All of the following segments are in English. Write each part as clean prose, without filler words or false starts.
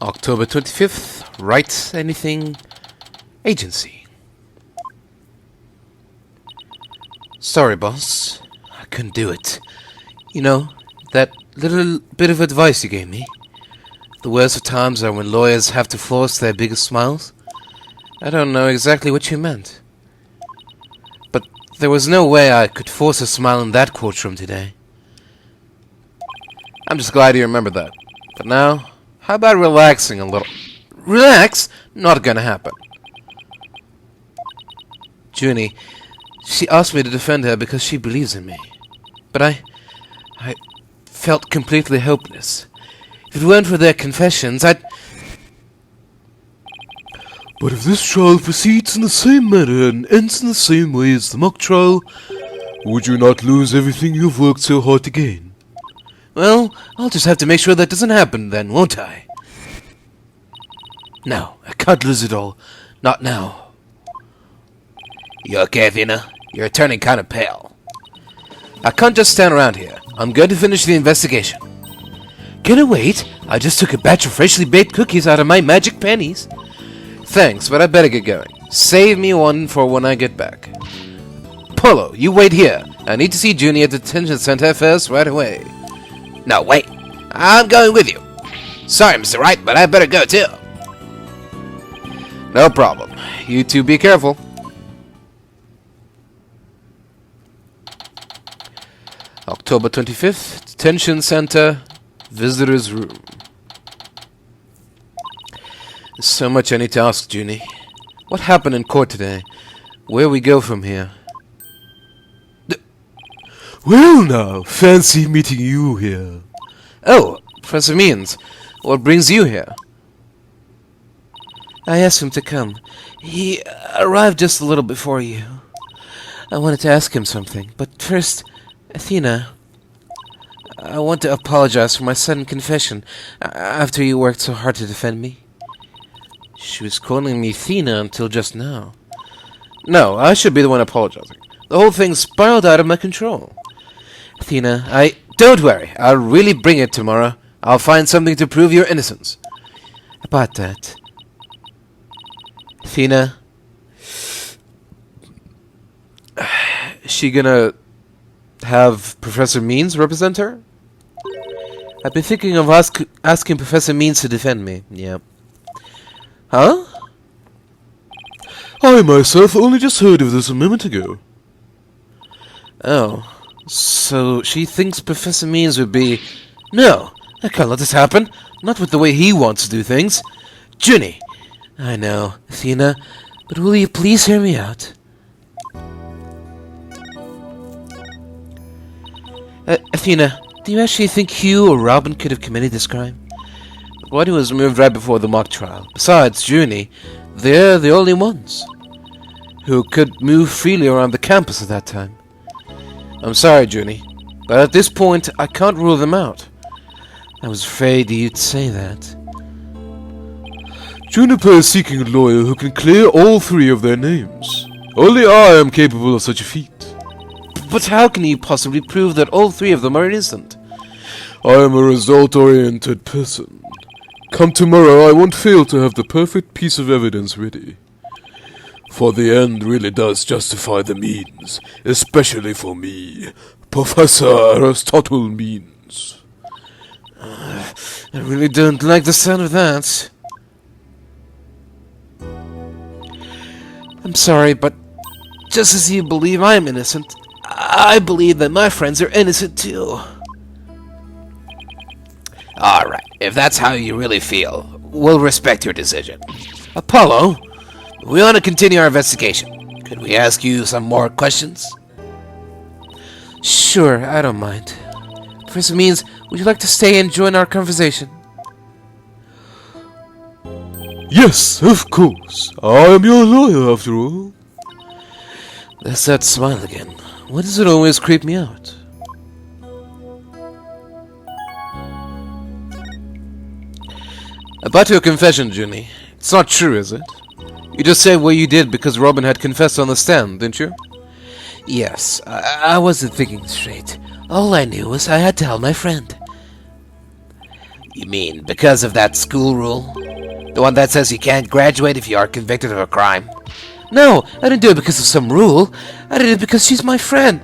October 25th, Wright anything agency. Sorry, boss. I couldn't do it. You know, that little bit of advice you gave me. The worst of times are when lawyers have to force their biggest smiles. I don't know exactly what you meant. But there was no way I could force a smile in that courtroom today. I'm just glad you remembered that. But now, how about relaxing a little? Relax? Not gonna happen. Junie, she asked me to defend her because she believes in me. But I felt completely hopeless. If it weren't for their confessions, I'd... But if this trial proceeds in the same manner and ends in the same way as the mock trial, would you not lose everything you've worked so hard to gain? Well, I'll just have to make sure that doesn't happen then, won't I? No, I can't lose it all. Not now. You okay, Athena? You're turning kind of pale. I can't just stand around here. I'm going to finish the investigation. Can I wait? I just took a batch of freshly baked cookies out of my magic pennies. Thanks, but I better get going. Save me one for when I get back. Polo, you wait here. I need to see Junie at the Detention Center first right away. No, wait. I'm going with you. Sorry, Mr. Wright, but I better go too. No problem. You two be careful. October 25th, Detention Center, Visitor's Room. There's so much I need to ask, Junie. What happened in court today? Where we go from here? Well now, fancy meeting you here. Oh, Professor Means. What brings you here? I asked him to come. He arrived just a little before you. I wanted to ask him something, but first, Athena, I want to apologize for my sudden confession after you worked so hard to defend me. She was calling me Athena until just now. No, I should be the one apologizing. The whole thing spiraled out of my control. Athena, don't worry. I'll really bring it tomorrow. I'll find something to prove your innocence. About that. Athena, is she gonna have Professor Means represent her? I've been thinking of asking Professor Means to defend me. Yeah. Huh? I myself only just heard of this a moment ago. Oh. So she thinks Professor Means would be... No, I can't let this happen. Not with the way he wants to do things. Junie! I know, Athena, but will you please hear me out? Athena, do you actually think Hugh or Robin could have committed this crime? Wright was removed right before the mock trial. Besides, Junie, they're the only ones who could move freely around the campus at that time. I'm sorry, Junie, but at this point, I can't rule them out. I was afraid you'd say that. Juniper is seeking a lawyer who can clear all three of their names. Only I am capable of such a feat. But how can you possibly prove that all three of them are innocent? I am a result-oriented person. Come tomorrow, I won't fail to have the perfect piece of evidence ready. For the end really does justify the means, especially for me, Professor Aristotle Means. I really don't like the sound of that. I'm sorry, but just as you believe I'm innocent, I believe that my friends are innocent too. Alright, if that's how you really feel, we'll respect your decision. Apollo, we want to continue our investigation. Could we ask you some more questions? Sure, I don't mind. Professor Means, would you like to stay and join our conversation? Yes, of course. I am your lawyer, after all. That's that smile again. Why does it always creep me out? About your confession, Junie. It's not true, is it? You just said what you did because Robin had confessed on the stand, didn't you? Yes, I wasn't thinking straight. All I knew was I had to help my friend. You mean because of that school rule? The one that says you can't graduate if you are convicted of a crime? No, I didn't do it because of some rule. I did it because she's my friend.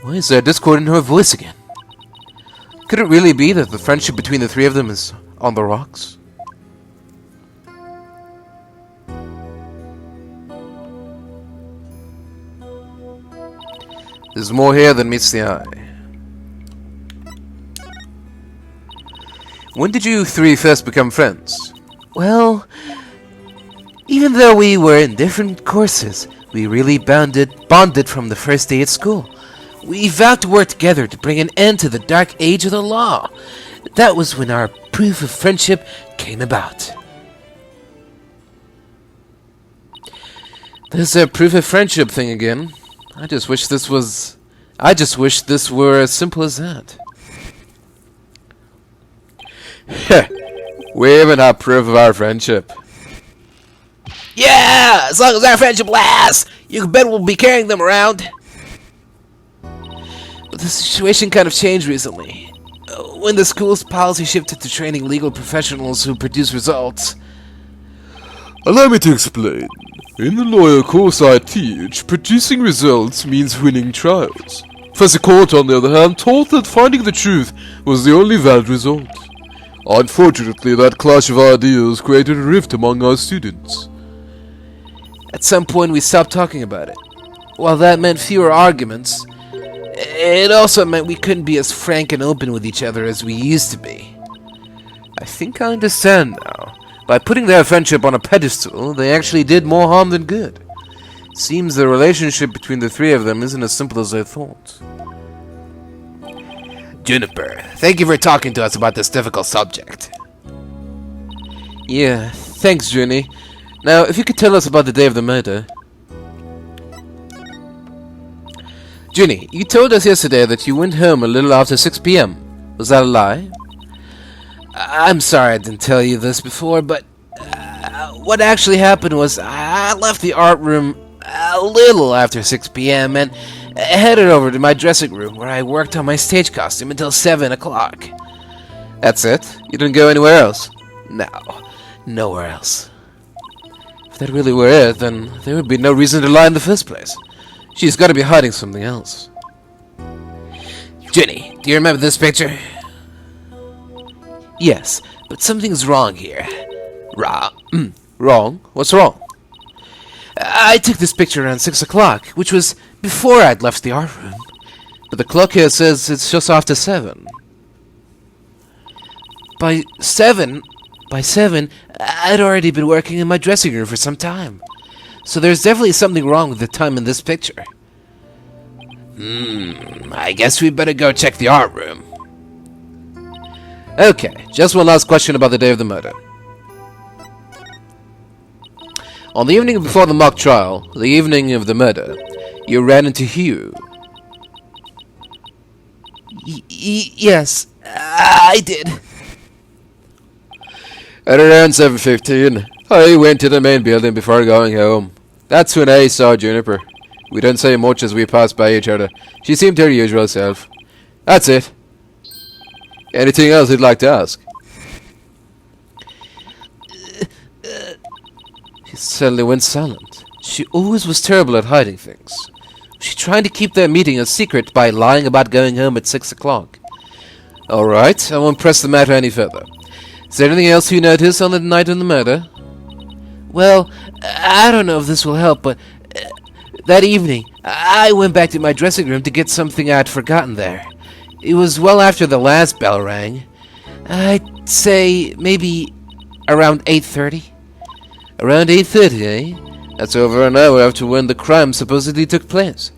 Why is there discord in her voice again? Could it really be that the friendship between the three of them is on the rocks? There's more here than meets the eye. When did you three first become friends? Well, even though we were in different courses, we really bonded from the first day at school. We vowed to work together to bring an end to the dark age of the law. That was when our proof of friendship came about. There's a proof of friendship thing again. I just wish this were as simple as that. We even have proof of our friendship. Yeah! As long as our friendship lasts, you can bet we'll be carrying them around. But the situation kind of changed recently. When the school's policy shifted to training legal professionals who produce results. Allow me to explain. In the lawyer course I teach, producing results means winning trials. Professor Court, on the other hand, taught that finding the truth was the only valid result. Unfortunately, that clash of ideas created a rift among our students. At some point, we stopped talking about it. While that meant fewer arguments, it also meant we couldn't be as frank and open with each other as we used to be. I think I understand now. By putting their friendship on a pedestal, they actually did more harm than good. Seems the relationship between the three of them isn't as simple as I thought. Juniper, thank you for talking to us about this difficult subject. Yeah, thanks, Junie. Now, if you could tell us about the day of the murder. Junie, you told us yesterday that you went home a little after 6 p.m. Was that a lie? I'm sorry I didn't tell you this before, but what actually happened was I left the art room a little after 6 p.m. and headed over to my dressing room where I worked on my stage costume until 7 o'clock. That's it? You didn't go anywhere else? No, nowhere else. If that really were it, then there would be no reason to lie in the first place. She's got to be hiding something else. Jenny, do you remember this picture? Yes, but something's wrong here. Wrong? What's wrong? I took this picture around 6 o'clock, which was before I'd left the art room. But the clock here says it's just after 7. By 7, I'd already been working in my dressing room for some time. So there's definitely something wrong with the time in this picture. I guess we better go check the art room. Okay, just one last question about the day of the murder. On the evening before the mock trial, the evening of the murder, you ran into Hugh. Yes, I did. At around 7:15, I went to the main building before going home. That's when I saw Juniper. We didn't say much as we passed by each other. She seemed her usual self. That's it. Anything else you'd like to ask? She suddenly went silent. She always was terrible at hiding things. Was she trying to keep their meeting a secret by lying about going home at 6 o'clock? Alright, I won't press the matter any further. Is there anything else you noticed on the night of the murder? Well, I don't know if this will help, but that evening, I went back to my dressing room to get something I'd forgotten there. It was well after the last bell rang. I'd say maybe around 8:30. Around 8:30, eh? That's over an hour after when the crime supposedly took place.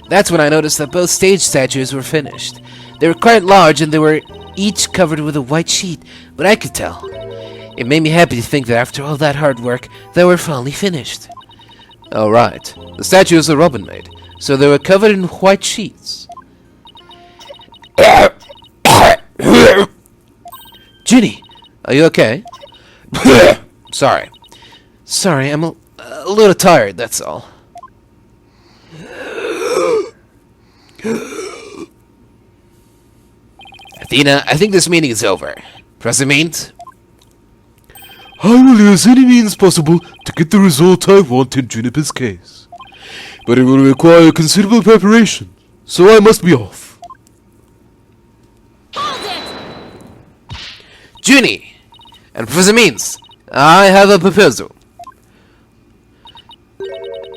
That's when I noticed that both stage statues were finished. They were quite large and they were each covered with a white sheet, but I could tell. It made me happy to think that after all that hard work, they were finally finished. All right. The statues the Robin made, so they were covered in white sheets. Ginny, are you okay? Sorry, I'm a little tired, that's all. Athena, I think this meeting is over. Press means? I will use any means possible to get the result I want in Juniper's case. But it will require considerable preparation, so I must be off. Junie! And Professor Means, I have a proposal.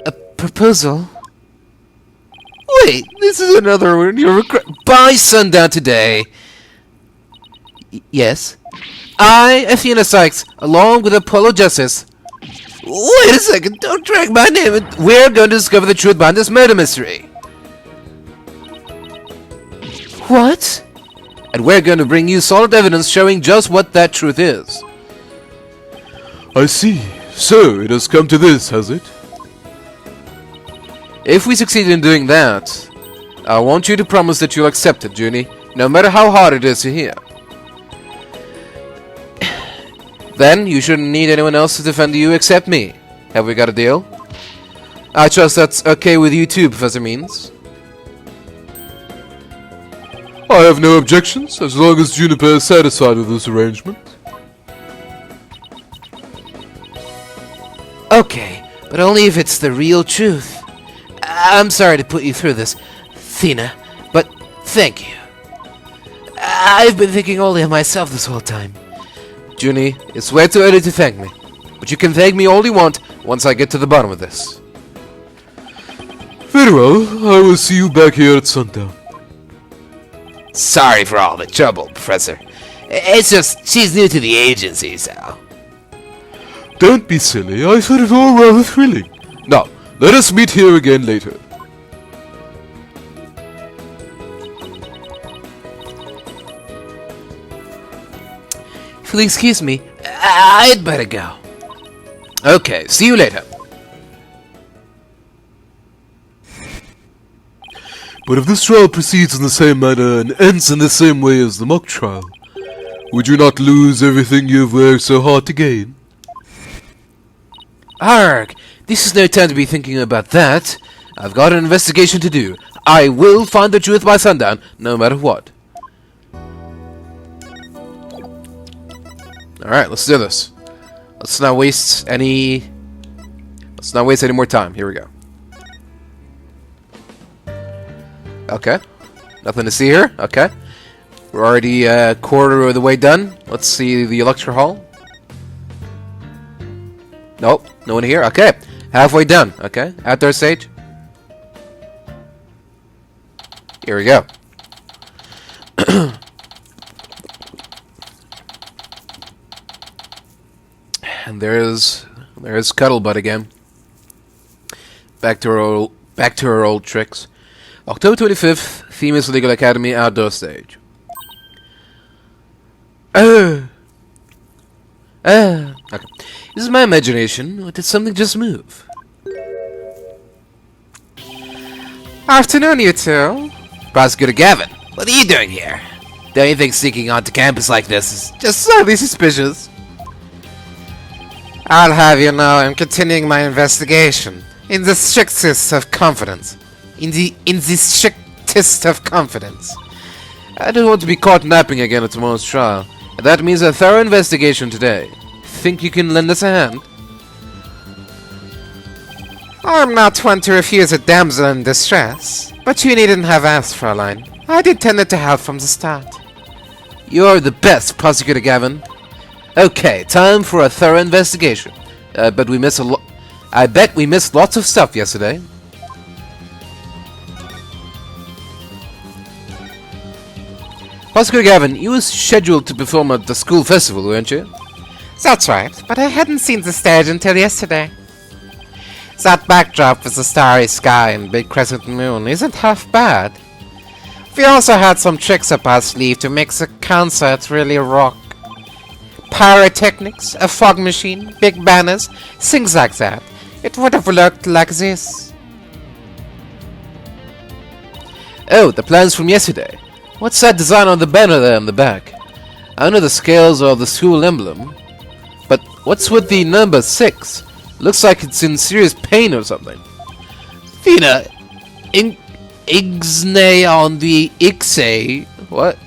A proposal? Wait, this is another one. By sundown today. Yes? I, Athena Sykes, along with Apollo Justice. Wait a second, don't drag my name. We're going to discover the truth behind this murder mystery. What? And we're going to bring you solid evidence showing just what that truth is. I see. So, it has come to this, has it? If we succeed in doing that, I want you to promise that you'll accept it, Junie, no matter how hard it is to hear. Then, you shouldn't need anyone else to defend you except me. Have we got a deal? I trust that's okay with you too, Professor Means. I have no objections, as long as Juniper is satisfied with this arrangement. Okay, but only if it's the real truth. I'm sorry to put you through this, Athena, but thank you. I've been thinking only of myself this whole time. Junie, it's way too early to thank me, but you can thank me all you want once I get to the bottom of this. Very well, I will see you back here at sundown. Sorry for all the trouble, Professor. It's just, she's new to the agency, so... Don't be silly, I thought it all rather thrilling. Now, let us meet here again later. If you'll excuse me, I'd better go. Okay, see you later. But if this trial proceeds in the same manner and ends in the same way as the mock trial, would you not lose everything you've worked so hard to gain? Arg! This is no time to be thinking about that. I've got an investigation to do. I will find the truth by sundown, no matter what. Alright, let's do this. Let's not waste any more time. Here we go. Okay. Nothing to see here. Okay. We're already a quarter of the way done. Let's see the lecture hall. Nope. No one here. Okay. Halfway done. Okay. Outdoor stage. Here we go. And there's Cuddlebutt again. Back to her old tricks. October 25th, Themis Legal Academy outdoor stage. Okay. This is my imagination, or did something just move? Afternoon, you two. Prosecutor Gavin, what are you doing here? Don't you think sneaking onto campus like this is just slightly suspicious? I'll have you know I'm continuing my investigation in the strictest of confidence. In the strictest of confidence. I don't want to be caught napping again at tomorrow's trial. And that means a thorough investigation today. Think you can lend us a hand? I'm not one to refuse a damsel in distress, but you needn't have asked, Fraulein. I'd intended to help from the start. You're the best, Prosecutor Gavin. Okay, time for a thorough investigation. I bet we missed lots of stuff yesterday. Prosecutor Gavin, you were scheduled to perform at the school festival, weren't you? That's right, but I hadn't seen the stage until yesterday. That backdrop with the starry sky and big crescent moon isn't half bad. We also had some tricks up our sleeve to make the concert really rock. Pyrotechnics, a fog machine, big banners, things like that. It would have looked like this. Oh, the plans from yesterday. What's that design on the banner there in the back? I know the scales of the school emblem, but what's with the number 6? Looks like it's in serious pain or something. Athena, Ixnay on the Ixe. What?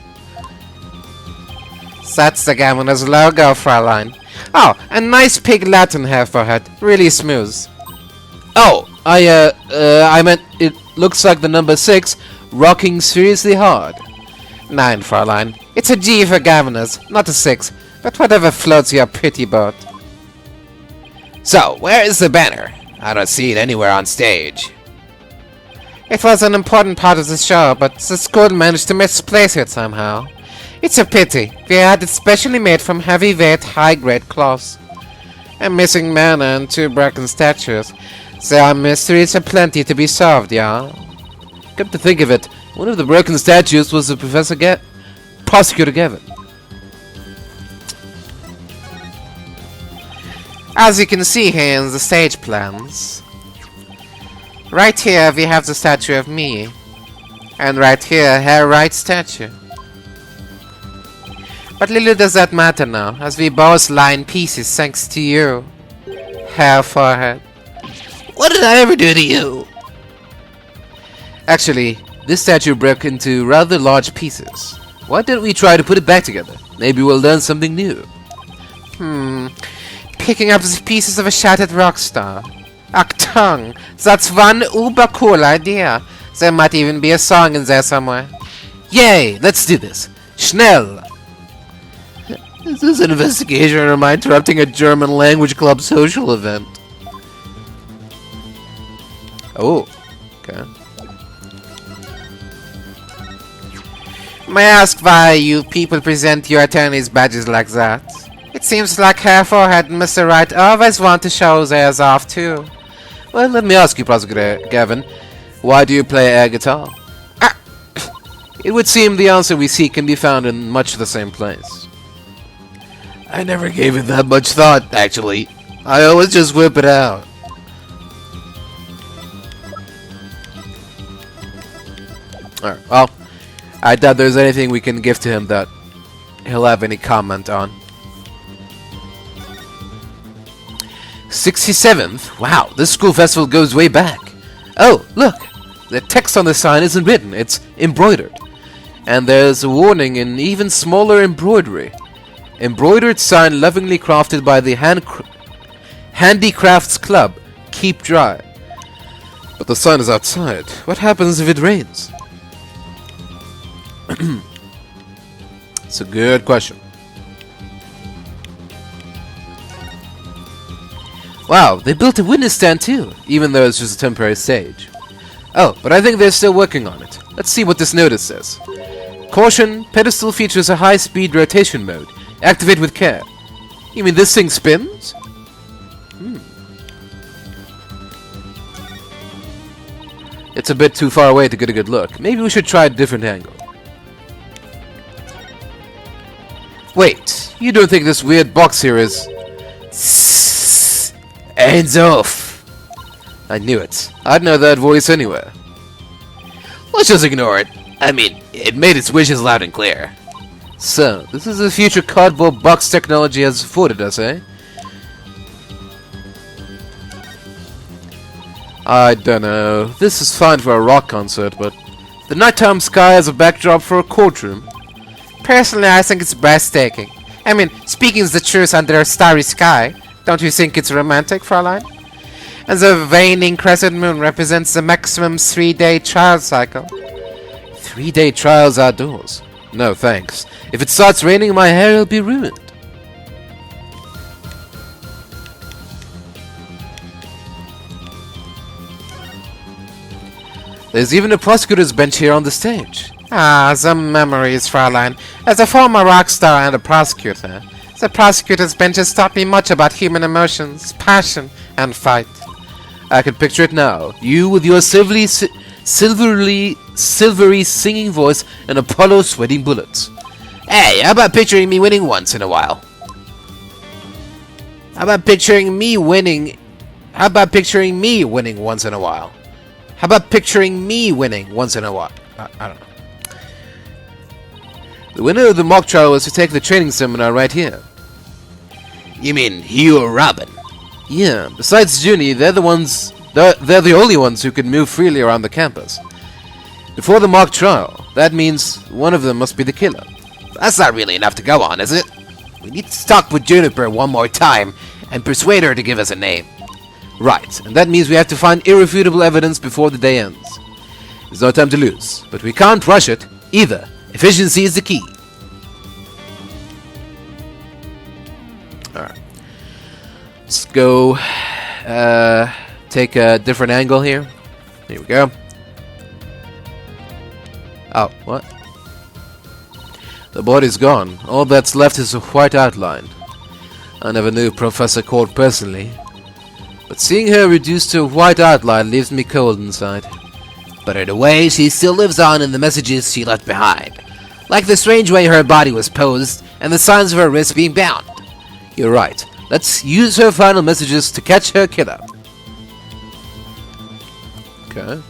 That's the governor's logo, Fräulein. Oh, a nice pig Latin hair for her. Really smooth. Oh, I meant it looks like the number 6, rocking seriously hard. 9, Fräulein. It's a G for governors, not a 6, but whatever floats your pretty boat. So, where is the banner? I don't see it anywhere on stage. It was an important part of the show, but the school managed to misplace it somehow. It's a pity. We had it specially made from heavyweight, high-grade cloth. A missing manor and 2 broken statues. There are mysteries aplenty to be solved, yeah? Come to think of it, one of the broken statues was the Prosecutor Gavin. As you can see here in the stage plans, right here we have the statue of me, and right here her right statue. But little does that matter now, as we both lie in pieces thanks to you, Herr Forehead. What did I ever do to you? Actually, this statue broke into rather large pieces. Why don't we try to put it back together? Maybe we'll learn something new. Picking up the pieces of a shattered rock star. Achtung! That's one uber cool idea. There might even be a song in there somewhere. Yay! Let's do this. Schnell! Is this an investigation or am I interrupting a German language club social event? Oh, okay. May I ask why you people present your attorney's badges like that? It seems like Herr Forehead and Mr. Wright always want to show theirs off too. Well, let me ask you, Prosecutor Gavin, why do you play air guitar? It would seem the answer we seek can be found in much the same place. I never gave it that much thought, actually. I always just whip it out. Alright, well, I doubt there's anything we can give to him that he'll have any comment on. 67th? Wow, this school festival goes way back. Oh, look! The text on the sign isn't written, it's embroidered. And there's a warning in even smaller embroidery. Embroidered sign lovingly crafted by the Handicrafts Club. Keep dry. But the sign is outside. What happens if it rains? It's a good question. Wow, they built a witness stand too, even though it's just a temporary stage. Oh, but I think they're still working on it. Let's see what this notice says. Caution, pedestal features a high-speed rotation mode. Activate with care. You mean this thing spins? It's a bit too far away to get a good look. Maybe we should try a different angle. Wait, you don't think this weird box here is... Hands off! I knew it. I'd know that voice anywhere. Let's just ignore it. I mean, it made its wishes loud and clear. So, this is the future cardboard box technology has afforded us, eh? I don't know. This is fine for a rock concert, but the nighttime sky as a backdrop for a courtroom. Personally, I think it's breathtaking. I mean, speaking the truth under a starry sky, don't you think it's romantic, Fräulein? And the waning crescent moon represents the maximum 3-day trial cycle. 3-day trials outdoors? No, thanks. If it starts raining, my hair will be ruined. There's even a prosecutor's bench here on the stage. Ah, the memories, Fräulein. As a former rock star and a prosecutor, the prosecutor's bench has taught me much about human emotions, passion, and fight. I can picture it now. You with your silvery singing voice and Apollo sweating bullets. Hey, how about picturing me winning once in a while? How about picturing me winning once in a while? How about picturing me winning once in a while? I don't know. The winner of the mock trial was to take the training seminar right here. You mean you or Robin? Yeah, besides Junie, they're the only ones who can move freely around the campus. Before the mock trial, that means one of them must be the killer. That's not really enough to go on, is it? We need to talk with Juniper one more time and persuade her to give us a name. Right, and that means we have to find irrefutable evidence before the day ends. There's no time to lose, but we can't rush it either. Efficiency is the key. Alright. Let's go take a different angle here. Here we go. Oh, what? The body's gone. All that's left is a white outline. I never knew Professor Court personally, but seeing her reduced to a white outline leaves me cold inside. But in a way, she still lives on in the messages she left behind. Like the strange way her body was posed, and the signs of her wrists being bound. You're right. Let's use her final messages to catch her killer. Okay.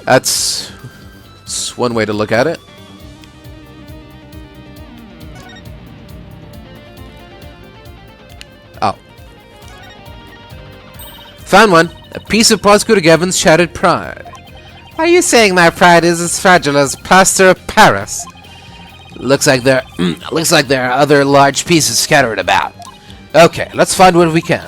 That's one way to look at it. Oh. Found one. A piece of Prosecutor Gavin's shattered pride. Are you saying my pride is as fragile as plaster of Paris? Looks like there are other large pieces scattered about. Okay, let's find what we can.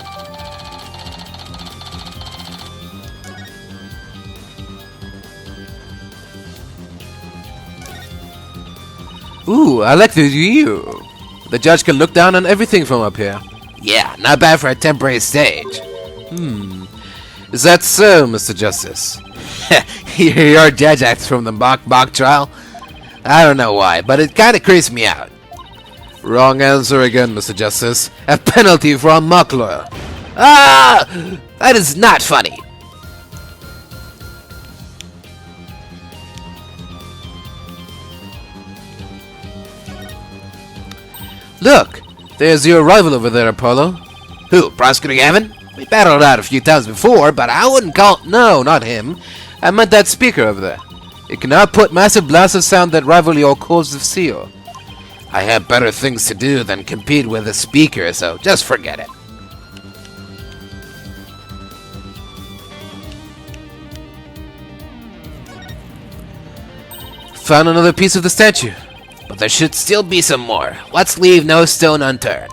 Ooh, I like the view. The judge can look down on everything from up here. Yeah, not bad for a temporary stage. Is that so, Mr. Justice? Your judge acts from the mock trial? I don't know why, but it kinda creeps me out. Wrong answer again, Mr. Justice. A penalty for a mock lawyer. Ah! That is not funny. Look! There's your rival over there, Apollo. Who, Prosecutor Gavin? We battled out a few times before, but I wouldn't call... No, not him. I meant that speaker over there. It can output massive blasts of sound that rival your cords of steel. I have better things to do than compete with a speaker, so just forget it. Found another piece of the statue. But there should still be some more. Let's leave no stone unturned.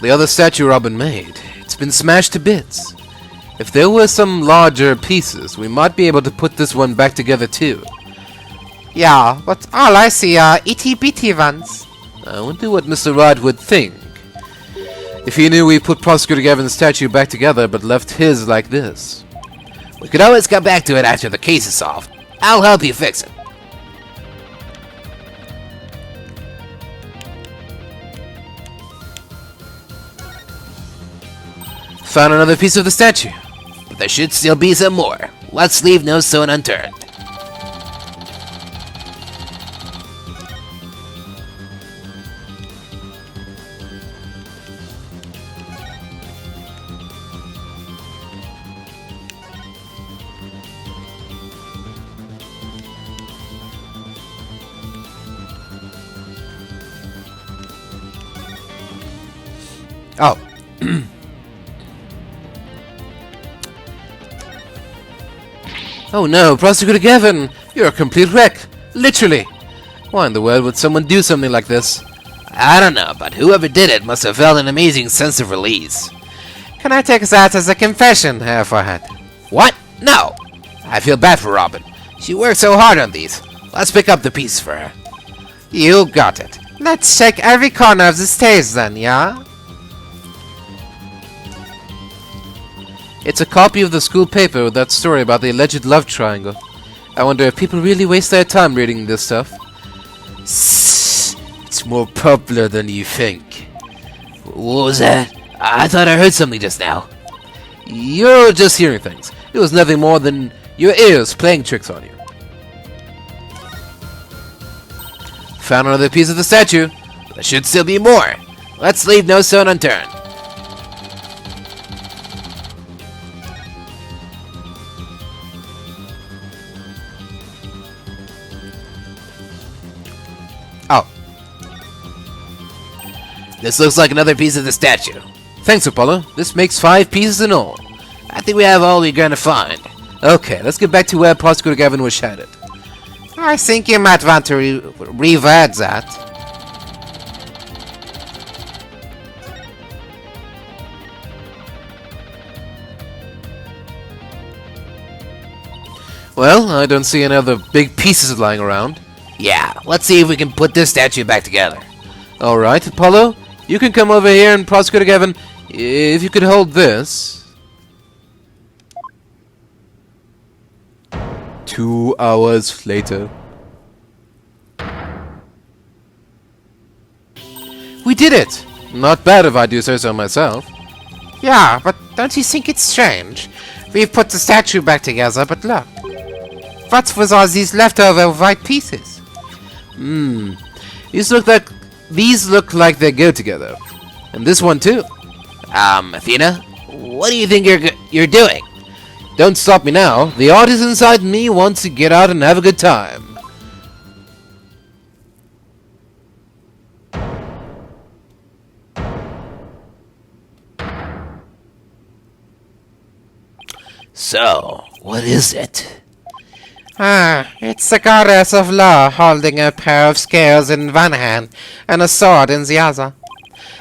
The other statue Robin made, it's been smashed to bits. If there were some larger pieces, we might be able to put this one back together too. Yeah, but all I see are itty-bitty ones. I wonder what Mr. Wright would think if he knew we put Prosecutor Gavin's statue back together but left his like this. We could always come back to it after the case is solved. I'll help you fix it. Found another piece of the statue, but there should still be some more. Let's leave no stone unturned. Oh. Oh no, Prosecutor Gavin! You're a complete wreck! Literally! Why in the world would someone do something like this? I don't know, but whoever did it must have felt an amazing sense of release. Can I take that as a confession, Herr Forehead? What? No! I feel bad for Robin. She worked so hard on these. Let's pick up the piece for her. You got it. Let's check every corner of the stage then, yeah? It's a copy of the school paper with that story about the alleged love triangle. I wonder if people really waste their time reading this stuff. It's more popular than you think. What was that? I thought I heard something just now. You're just hearing things. It was nothing more than your ears playing tricks on you. Found another piece of the statue. There should still be more. Let's leave no stone unturned. Oh, This looks like another piece of the statue. Thanks, Apollo. This makes 5 pieces in all. I think we have all we're gonna find. Okay, let's get back to where Prosecutor Gavin was shot at. I think you might want to reword that. Well, I don't see any other big pieces lying around. Yeah, let's see if we can put this statue back together. Alright, Apollo, you can come over here, and Prosecutor Gavin, if you could hold this. 2 hours later. We did it! Not bad if I do say so myself. Yeah, but don't you think it's strange? We've put the statue back together, but look. What was all these leftover white pieces? These look like they go together. And this one too. Athena, what do you think you're doing? Don't stop me now. The artist inside me wants to get out and have a good time. So, what is it? It's the goddess of law holding a pair of scales in one hand and a sword in the other.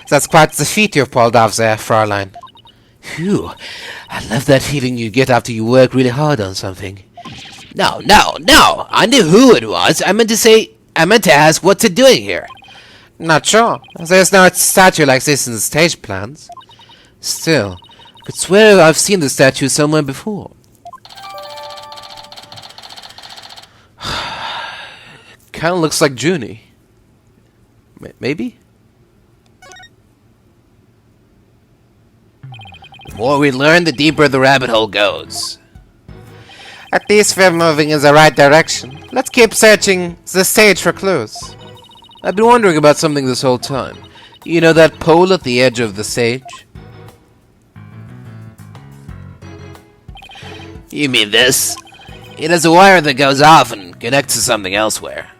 That's quite the feat you pulled off there, Fräulein. Phew, I love that feeling you get after you work really hard on something. No, I knew who it was. I meant to ask what's it doing here. Not sure. There's no statue like this in the stage plans. Still, I could swear I've seen the statue somewhere before. Kinda looks like Junie. Maybe? The more we learn, the deeper the rabbit hole goes. At least we're moving in the right direction. Let's keep searching the stage for clues. I've been wondering about something this whole time. You know that pole at the edge of the stage? You mean this? It has a wire that goes off and connects to something elsewhere.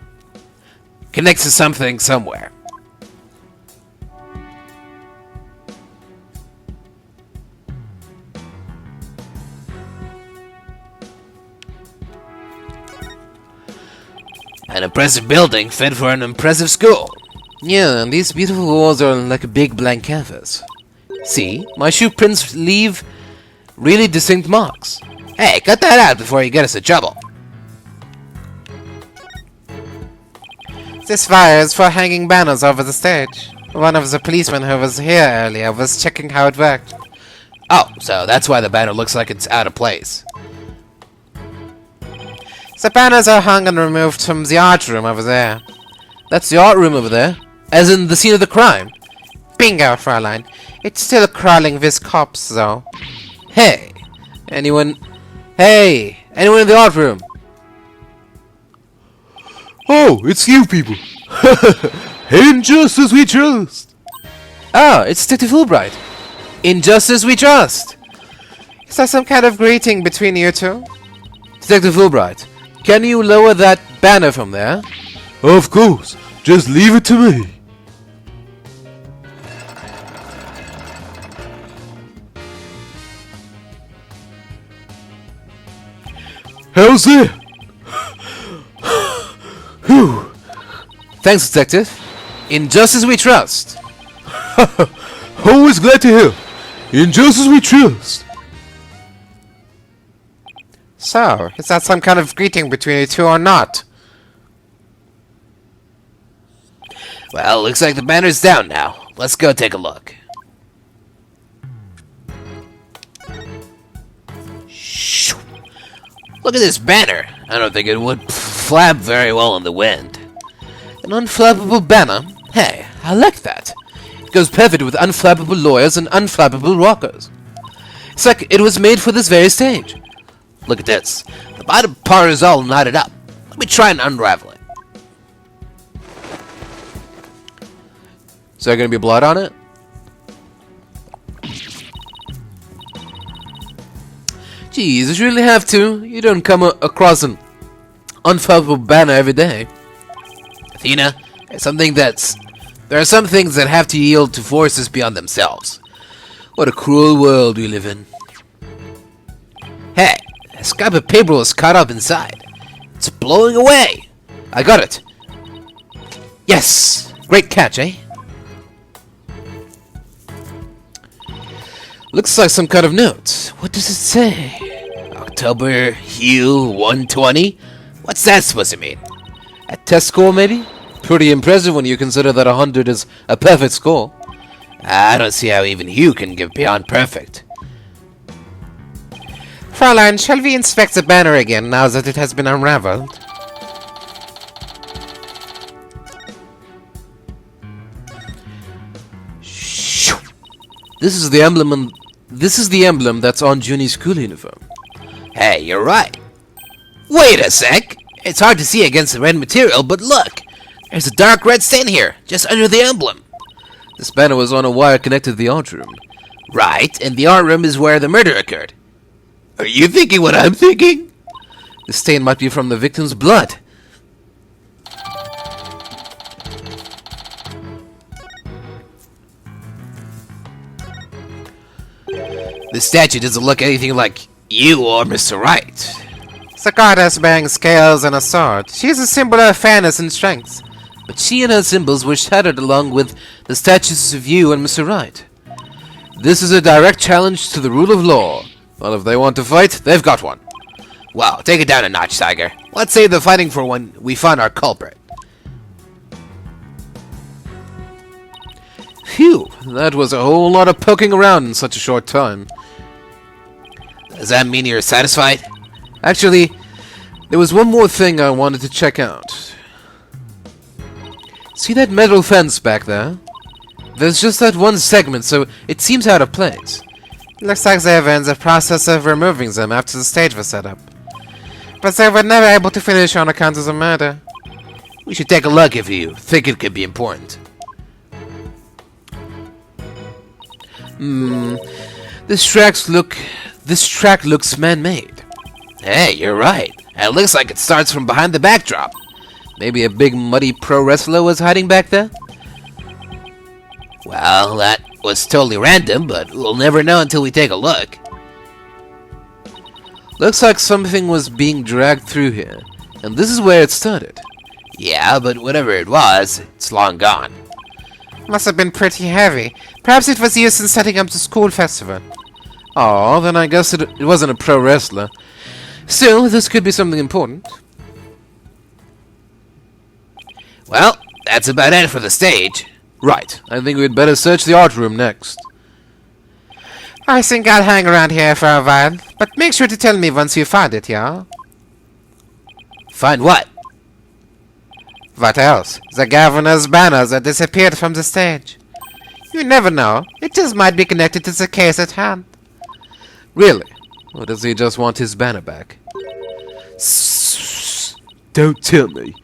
Connects to something somewhere. An impressive building fit for an impressive school. Yeah, and these beautiful walls are like a big blank canvas. See, my shoe prints leave really distinct marks. Hey, cut that out before you get us in trouble. This wire is for hanging banners over the stage. One of the policemen who was here earlier was checking how it worked. Oh, so that's why the banner looks like it's out of place. The banners are hung and removed from the art room over there. That's the art room over there? As in the scene of the crime? Bingo, Fräulein. It's still crawling with cops, though. Hey! Anyone in the art room? Oh, it's you people. In justice we trust. Ah, it's Detective Fulbright. In justice we trust. Is there some kind of greeting between you two? Detective Fulbright, can you lower that banner from there? Of course. Just leave it to me. How's it? Whew. Thanks, Detective. In justice we trust. Always glad to hear. In justice we trust. So, is that some kind of greeting between you two or not? Well, looks like the banner's down now. Let's go take a look. Shoo. Look at this banner. I don't think it would flap very well in the wind. An unflappable banner? Hey, I like that. It goes perfect with unflappable lawyers and unflappable rockers. It's like it was made for this very stage. Look at this. The bottom part is all knotted up. Let me try and unravel it. Is there going to be blood on it? Jeez, you really have to. You don't come across an unflappable banner every day. Athena, it's something that's There are some things that have to yield to forces beyond themselves. What a cruel world we live in. Hey, a scrap of paper was caught up inside. It's blowing away. I got it. Yes! Great catch, eh? Looks like some kind of note. What does it say? October Hue 120? What's that supposed to mean? A test score, maybe? Pretty impressive when you consider that 100 is a perfect score. I don't see how even Hugh can give beyond perfect. Fräulein, shall we inspect the banner again now that it has been unraveled? This is the emblem that's on Junie's school uniform. Hey, you're right. Wait a sec. It's hard to see against the red material, but look. There's a dark red stain here, just under the emblem. This banner was on a wire connected to the art room. Right, and the art room is where the murder occurred. Are you thinking what I'm thinking? The stain might be from the victim's blood. The statue doesn't look anything like you or Mr. Wright. The goddess bearing scales and a sword. She is a symbol of fairness and strength. But she and her symbols were shattered along with the statues of you and Mr. Wright. This is a direct challenge to the rule of law. Well, if they want to fight, they've got one. Well, take it down a notch, Tiger. Let's save the fighting for when we find our culprit. Phew, that was a whole lot of poking around in such a short time. Does that mean you're satisfied? Actually, there was one more thing I wanted to check out. See that metal fence back there? There's just that one segment, so it seems out of place. Looks like they were in the process of removing them after the stage was set up. But they were never able to finish on account of the murder. We should take a look if you think it could be important. This track looks man-made. Hey, you're right. It looks like it starts from behind the backdrop. Maybe a big muddy pro wrestler was hiding back there? Well, that was totally random, but we'll never know until we take a look. Looks like something was being dragged through here, and this is where it started. Yeah, but whatever it was, it's long gone. Must have been pretty heavy. Perhaps it was used in setting up the school festival. Oh, then I guess it wasn't a pro wrestler. Still, this could be something important. Well, that's about it for the stage. Right, I think we'd better search the art room next. I think I'll hang around here for a while, but make sure to tell me once you find it, yeah? Find what? What else? The governor's banner that disappeared from the stage. You never know. It just might be connected to the case at hand. Really? Or does he just want his banner back? Don't tell me.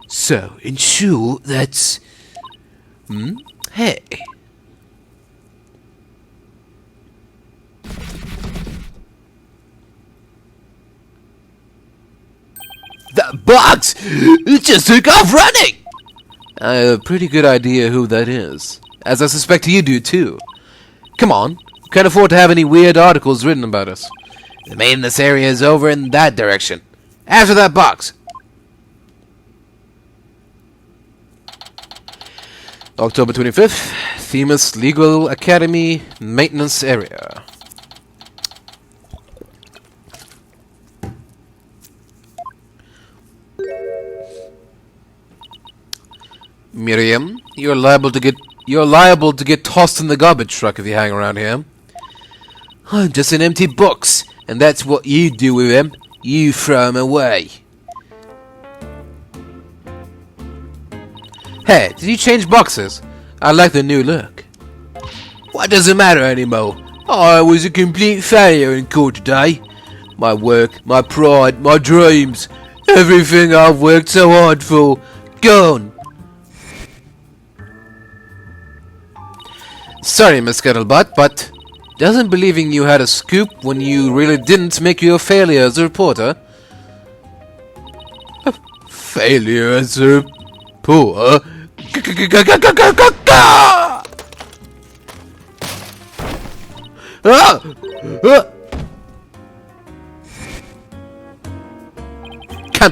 So, in shul, that's... Hey. That box! It just took off running! I have a pretty good idea who that is. As I suspect you do, too. Come on. Can't afford to have any weird articles written about us. The maintenance area is over in that direction. After that box. October 25th, Themis Legal Academy Maintenance Area. Miriam, you're liable to get tossed in the garbage truck if you hang around here. I'm just an empty box, and that's what you do with them. You throw them away. Hey, did you change boxes? I like the new look. What does it matter anymore? I was a complete failure in court today. My work, my pride, my dreams, everything I've worked so hard for, gone. Sorry, Miss Scuttlebutt, but doesn't believing you had a scoop when you really didn't make you a failure as a reporter? A failure as a reporter? Come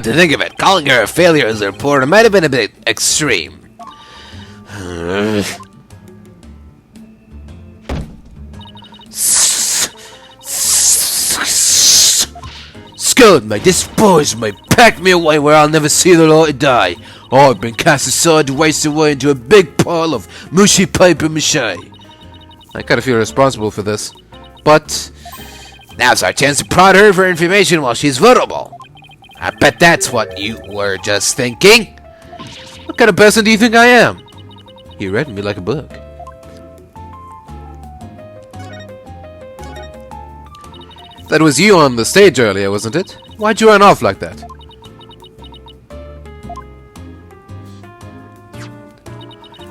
to think of it, calling her a failure as a reporter might have been a bit extreme. Scold me, despise me, pack me away where I'll never see the light of day. I've been cast aside to waste away into a big pile of mushy paper mache. I kind of feel responsible for this, but now's our chance to prod her for information while she's vulnerable. I bet that's what you were just thinking. What kind of person do you think I am? You read me like a book. That was you on the stage earlier, wasn't it? Why'd you run off like that?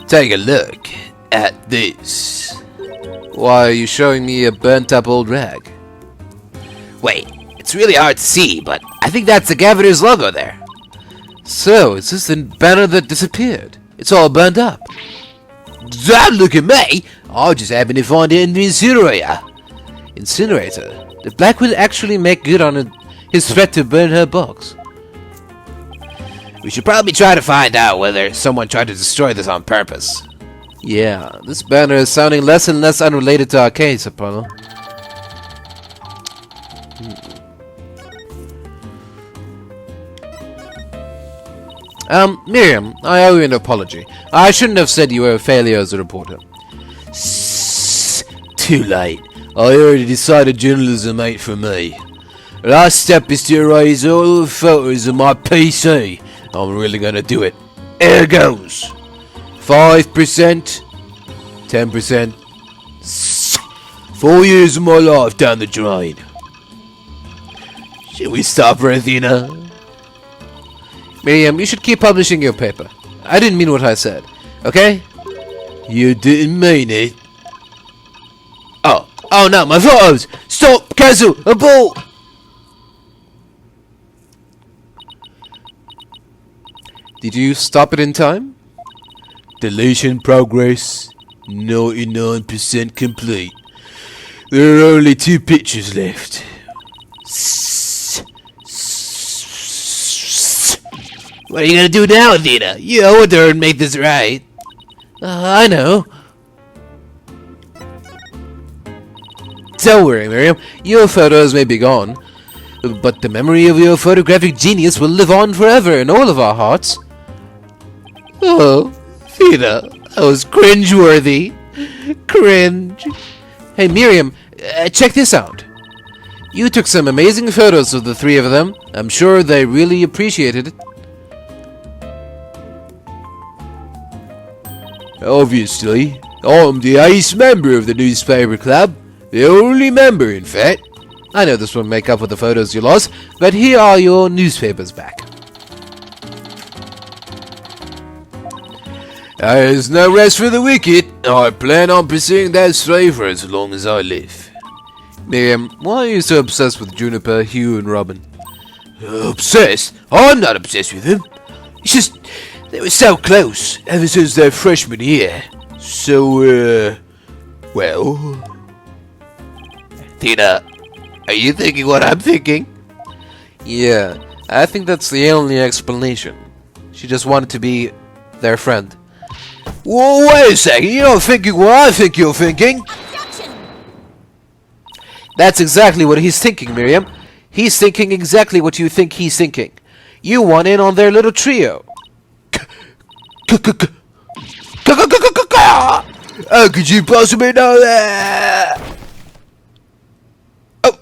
Take a look at this. Why are you showing me a burnt-up old rag? Wait, it's really hard to see, but I think that's the Governor's logo there. So, is this the banner that disappeared? It's all burned up. Don't look at me! I just happened to find it in the incinerator. Incinerator? Did Blackwood actually make good on his threat to burn her box? We should probably try to find out whether someone tried to destroy this on purpose. Yeah, this banner is sounding less and less unrelated to our case, Apollo. Miriam, I owe you an apology. I shouldn't have said you were a failure as a reporter. Too late. I already decided journalism ain't for me. The last step is to erase all the photos of my PC. I'm really gonna do it. Here goes. 5%, 10%, 4 years of my life down the drain. Should we stop her, Athena? Miriam, you should keep publishing your paper. I didn't mean what I said, okay? You didn't mean it. Oh no, my photos! Stop! Cancel! Abort! Did you stop it in time? Deletion progress 99% complete. There are only 2 pictures left. What are you gonna do now, Athena? You owe it to her and make this right. I know. Don't worry, Miriam. Your photos may be gone, but the memory of your photographic genius will live on forever in all of our hearts. Oh, Athena, that was cringeworthy. Cringe. Hey, Miriam, check this out. You took some amazing photos of the 3 of them. I'm sure they really appreciated it. Obviously, I'm the ace member of the newspaper club. The only member, in fact. I know this won't make up for the photos you lost, but here are your newspapers back. There's no rest for the wicked. I plan on pursuing that slave for as long as I live. Miriam, why are you so obsessed with Juniper, Hugh, and Robin? Obsessed? I'm not obsessed with them. It's just, they were so close ever since their freshman year. So, well... Athena, are you thinking what I'm thinking? Yeah, I think that's the only explanation. She just wanted to be their friend. Whoa, wait a second, you're not thinking what I think you're thinking. That's exactly what he's thinking, Miriam. He's thinking exactly what you think he's thinking. You want in on their little trio. How could you possibly know that? Oh.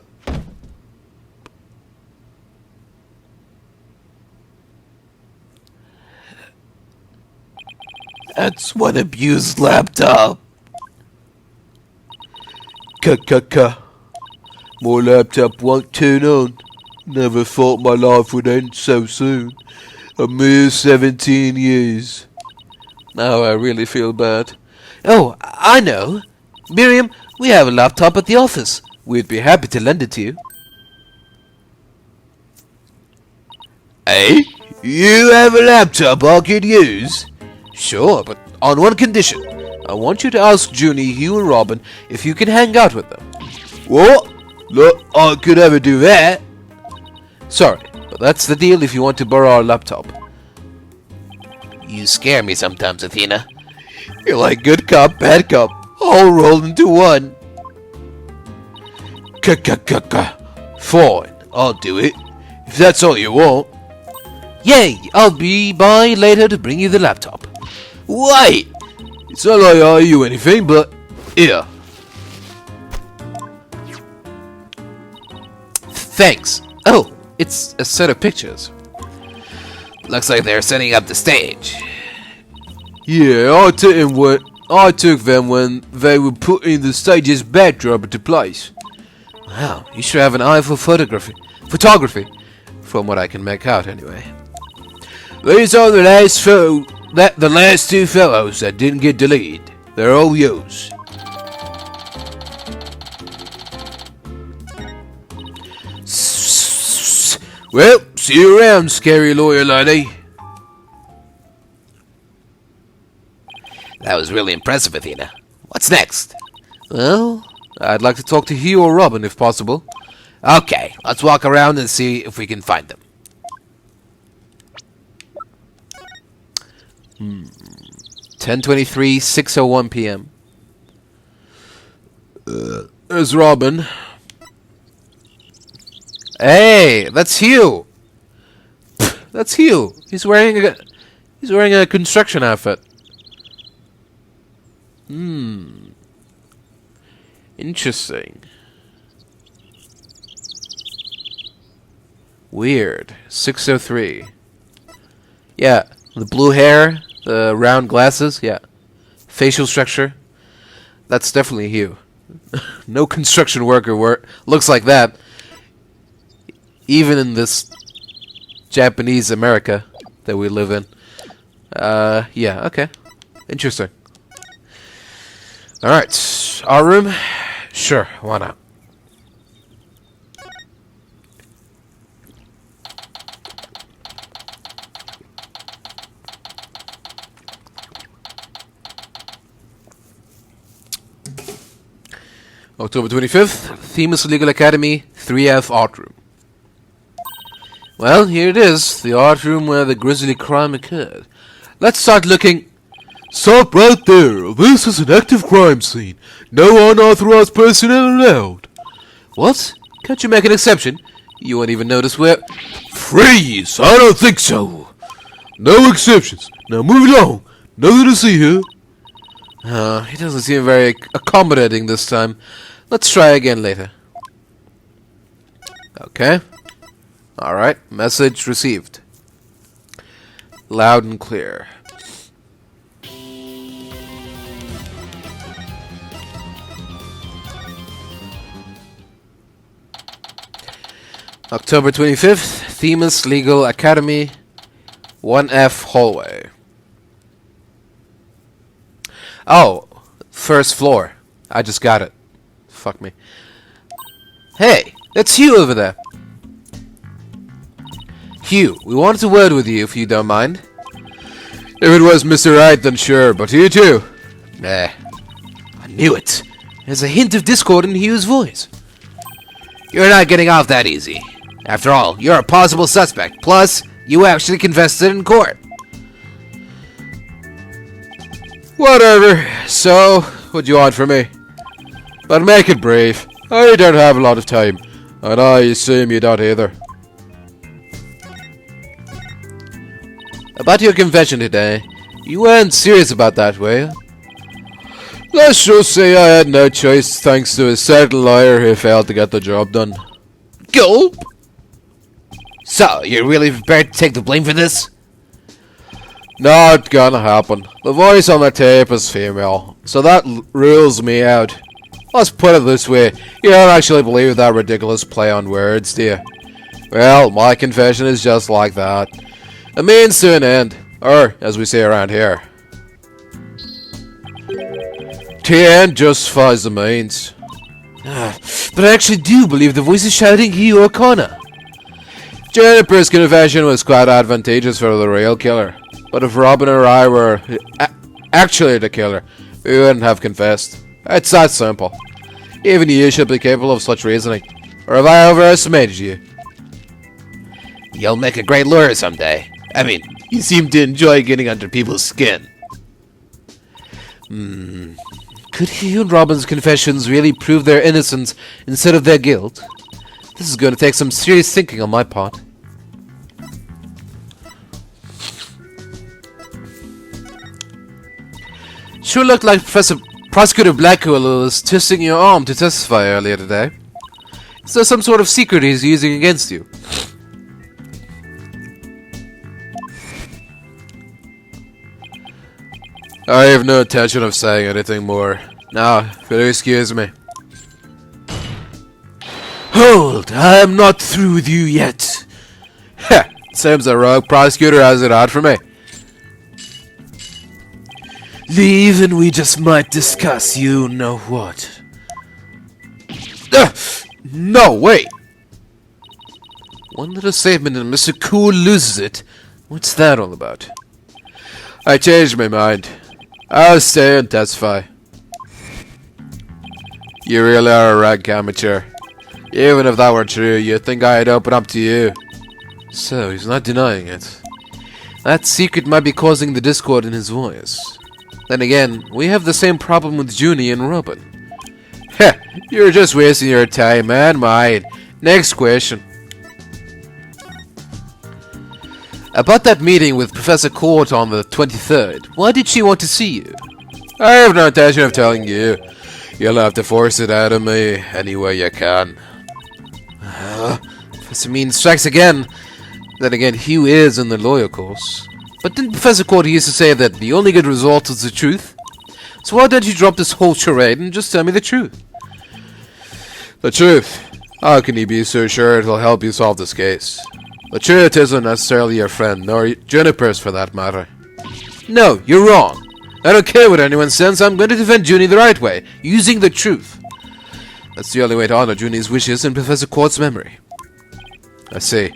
That's one abused laptop. My laptop won't turn on. Never thought my life would end so soon. A mere 17 years. Now I really feel bad. Oh, I know. Miriam, we have a laptop at the office. We'd be happy to lend it to you. Hey, you have a laptop I could use? Sure, but on one condition. I want you to ask Junie, Hugh, and Robin if you can hang out with them. What? Look, I could never do that. Sorry, but that's the deal if you want to borrow our laptop. You scare me sometimes, Athena. You're like good cop, bad cop, all rolled into one. Fine, I'll do it. If that's all you want. Yay, I'll be by later to bring you the laptop. Wait! It's not like I owe you anything, but here. Thanks. Oh, it's a set of pictures. Looks like they're setting up the stage. Yeah, I took them when they were putting the stage's backdrop into place. Wow, you sure have an eye for photography, from what I can make out anyway. These are the last two fellows that didn't get deleted. They're all yours. Well, see you around, scary lawyer lady. That was really impressive, Athena. What's next? Well, I'd like to talk to Hugh or Robin if possible. Okay, let's walk around and see if we can find them. 10:23, 6:01 p.m. There's Robin. Hey, that's Hugh. That's Hugh. He's wearing a construction outfit. Interesting. Weird. 6:03. Yeah, the blue hair, the round glasses, yeah. Facial structure. That's definitely Hugh. No construction worker looks like that. Even in this Japanese America that we live in. Yeah, okay. Interesting. Alright, our room? Sure, why not? October 25th, Themis Legal Academy, 3F Art Room. Well, here it is, the art room where the grisly crime occurred. Let's start looking. Stop right there. This is an active crime scene. No unauthorized personnel allowed. What? Can't you make an exception? You won't even notice where... Freeze! I don't think so. No exceptions. Now move along. Nothing to see here. He doesn't seem very accommodating this time. Let's try again later. Okay. Alright, message received. Loud and clear. October 25th, Themis Legal Academy, 1F hallway. Oh, first floor. I just got it. Fuck me. Hey, it's Hugh over there. Hugh, we wanted to word with you if you don't mind. If it was Mr. Wright, then sure, but you too. Nah. I knew it. There's a hint of discord in Hugh's voice. You're not getting off that easy. After all, you're a possible suspect. Plus, you actually confessed it in court. Whatever. So, what do you want from me? But make it brief. I don't have a lot of time. And I assume you don't either. About your confession today, you weren't serious about that, were you? Let's just say I had no choice thanks to a certain lawyer who failed to get the job done. Gulp! So, you're really prepared to take the blame for this? Not gonna happen. The voice on the tape is female, so that rules me out. Let's put it this way, you don't actually believe that ridiculous play on words, do you? Well, my confession is just like that. A means to an end, or, as we say around here, the end justifies the means. But I actually do believe the voice is shouting Hugh O'Connor. Juniper's confession was quite advantageous for the real killer. But if Robin or I were actually the killer, we wouldn't have confessed. It's that simple. Even you should be capable of such reasoning. Or have I overestimated you? You'll make a great lawyer someday. I mean, you seem to enjoy getting under people's skin. Could Hugh and Robin's confessions really prove their innocence instead of their guilt? This is going to take some serious thinking on my part. Sure looked like Prosecutor Blackwell was twisting your arm to testify earlier today. Is there some sort of secret he's using against you? I have no intention of saying anything more. Now, will you excuse me? Hold! I am not through with you yet. Heh! Seems the rogue prosecutor has it out for me. Leave and we just might discuss you know what. No, wait! One little statement and Mr. Cool loses it. What's that all about? I changed my mind. I'll stay and testify. You really are a rank amateur. Even if that were true, you'd think I'd open up to you. So, he's not denying it. That secret might be causing the discord in his voice. Then again, we have the same problem with Junie and Robin. Heh, you're just wasting your time and mine. Next question. About that meeting with Professor Court on the 23rd, why did she want to see you? I have no intention of telling you. You'll have to force it out of me any way you can. Professor Mean strikes again. Then again, Hugh is in the lawyer course. But didn't Professor Court used to say that the only good result is the truth? So why don't you drop this whole charade and just tell me the truth? The truth? How can you be so sure it'll help you solve this case? The truth isn't necessarily your friend, nor Juniper's for that matter. No, you're wrong. I don't care what anyone says, I'm going to defend Junie the right way, using the truth. That's the only way to honor Junie's wishes in Professor Court's memory. I see.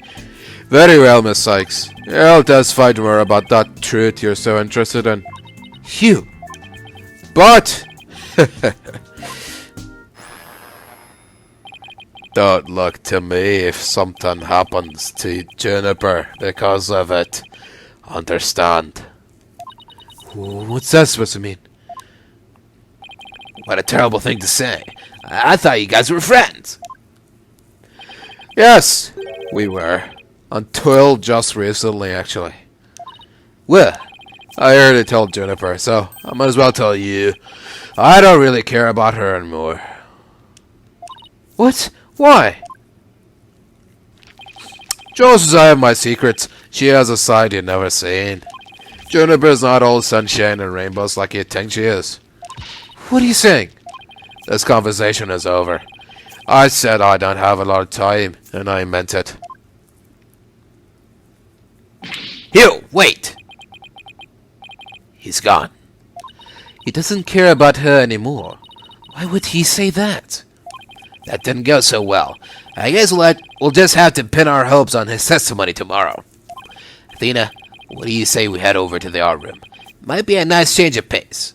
Very well, Miss Sykes. I'll testify tomorrow about that truth you're so interested in. Hugh. But... Don't look to me if something happens to Juniper because of it. Understand? What's that supposed to mean? What a terrible thing to say. I thought you guys were friends. Yes, we were. Until just recently, actually. Well, I already told Juniper, so I might as well tell you. I don't really care about her anymore. What? Why? Just as I have my secrets, she has a side you've never seen. Juniper's not all sunshine and rainbows like you think she is. What are you saying? This conversation is over. I said I don't have a lot of time, and I meant it. Hugh, wait! He's gone. He doesn't care about her anymore. Why would he say that? That didn't go so well. I guess we'll just have to pin our hopes on his testimony tomorrow. Athena, what do you say we head over to the art room? Might be a nice change of pace.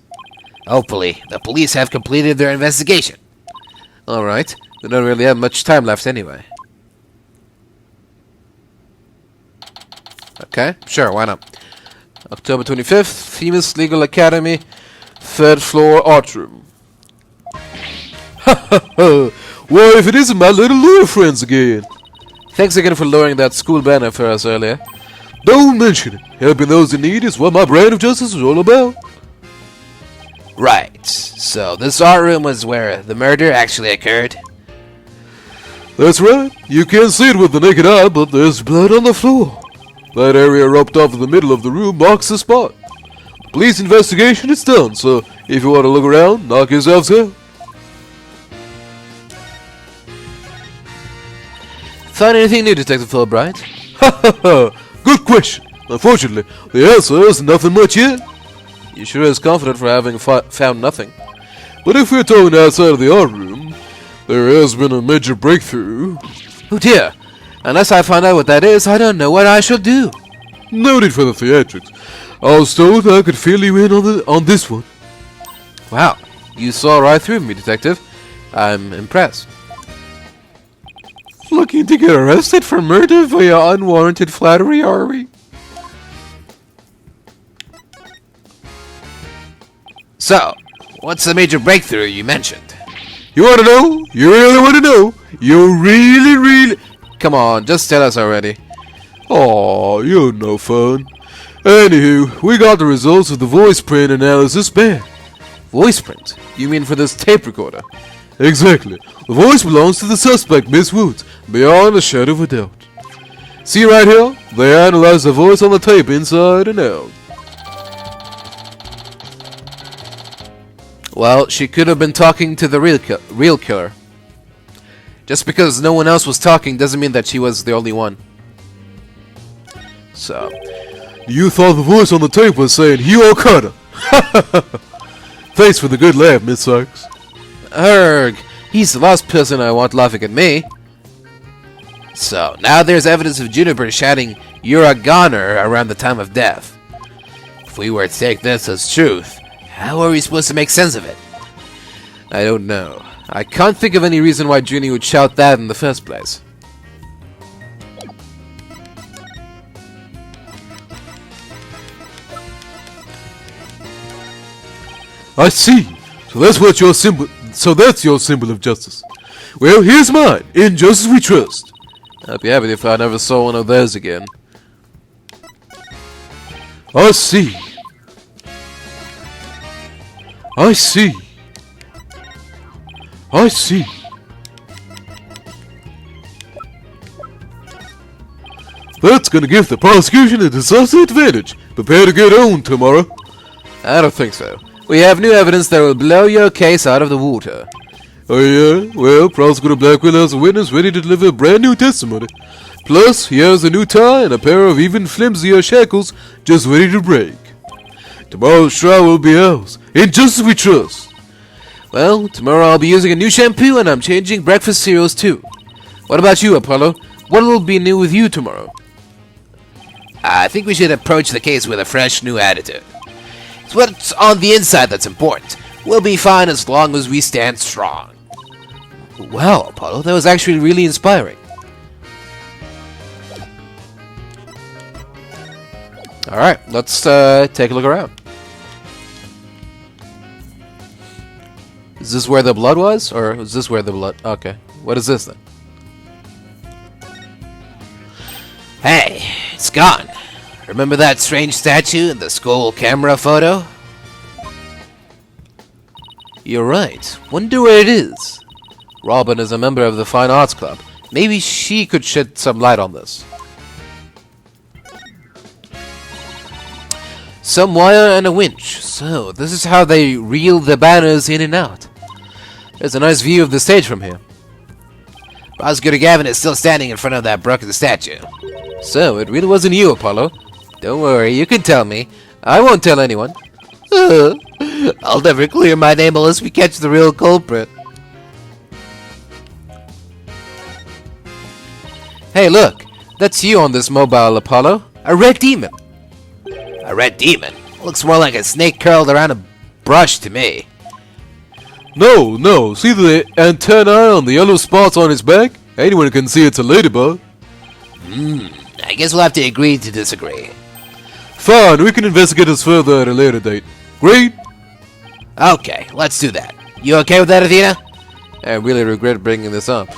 Hopefully, the police have completed their investigation. Alright, we don't really have much time left anyway. Okay, sure, why not? October 25th, Themis Legal Academy, 3rd floor art room. Ha ha ha! Well, if it isn't my little lawyer friends again. Thanks again for lowering that school banner for us earlier. Don't mention it. Helping those in need is what my brand of justice is all about. Right. So this art room was where the murder actually occurred? That's right. You can't see it with the naked eye, but there's blood on the floor. That area roped off in the middle of the room marks the spot. The police investigation is done, so if you want to look around, knock yourselves out. Find anything new, Detective Fulbright? Ha ha ha! Good question. Unfortunately, the answer is nothing much yet. You sure is confident for having found nothing. But if we're talking outside of the art room, there has been a major breakthrough. Oh dear! Unless I find out what that is, I don't know what I shall do. No need for the theatrics. I was told I could fill you in on this one. Wow, you saw right through me, Detective. I'm impressed. Looking to get arrested for murder via unwarranted flattery, are we? So, what's the major breakthrough you mentioned? You want to know? You really want to know? You really... Come on, just tell us already. Aw, you're no fun. Anywho, we got the results of the voice print analysis back. Voice print? You mean for this tape recorder? Exactly. The voice belongs to the suspect, Miss Woods, beyond a shadow of a doubt. See right here? They analyzed the voice on the tape inside and out. Well, she could have been talking to the real killer. Just because no one else was talking doesn't mean that she was the only one. So, you thought the voice on the tape was saying, "You cut her." Thanks for the good laugh, Miss Sykes. Erg, he's the last person I want laughing at me. So, now there's evidence of Juniper shouting, "You're a goner," around the time of death. If we were to take this as truth, how are we supposed to make sense of it? I don't know. I can't think of any reason why Junie would shout that in the first place. I see. So that's your symbol of justice. Well, here's mine. In justice we trust. I'd be happy if I never saw one of theirs again. I see. I see. I see. That's gonna give the prosecution a decisive advantage. Prepare to get owned tomorrow. I don't think so. We have new evidence that will blow your case out of the water. Oh yeah? Well, Prosecutor Blackwell has a witness ready to deliver a brand new testimony. Plus, he has a new tie and a pair of even flimsier shackles just ready to break. Tomorrow's trial will be ours. In justice we trust. Well, tomorrow I'll be using a new shampoo and I'm changing breakfast cereals too. What about you, Apollo? What will be new with you tomorrow? I think we should approach the case with a fresh new attitude. It's what's on the inside that's important. We'll be fine as long as we stand strong. Wow, Apollo, that was actually really inspiring. Alright, let's take a look around. Is this where the blood was? Or is this where the blood... Okay. What is this then? Hey, it's gone. Remember that strange statue in the school camera photo? You're right. Wonder where it is. Robin is a member of the Fine Arts Club. Maybe she could shed some light on this. Some wire and a winch. So, this is how they reel the banners in and out. There's a nice view of the stage from here. Prosecutor Gavin is still standing in front of that broken statue. So, it really wasn't you, Apollo. Don't worry, you can tell me. I won't tell anyone. I'll never clear my name unless we catch the real culprit. Hey, look. That's you on this mobile, Apollo. A red demon. A red demon? Looks more like a snake curled around a brush to me. No. See the antennae on the yellow spots on its back? Anyone can see it's a ladybug. I guess we'll have to agree to disagree. Fine, we can investigate this further at a later date. Great? Okay, let's do that. You okay with that, Athena? I really regret bringing this up.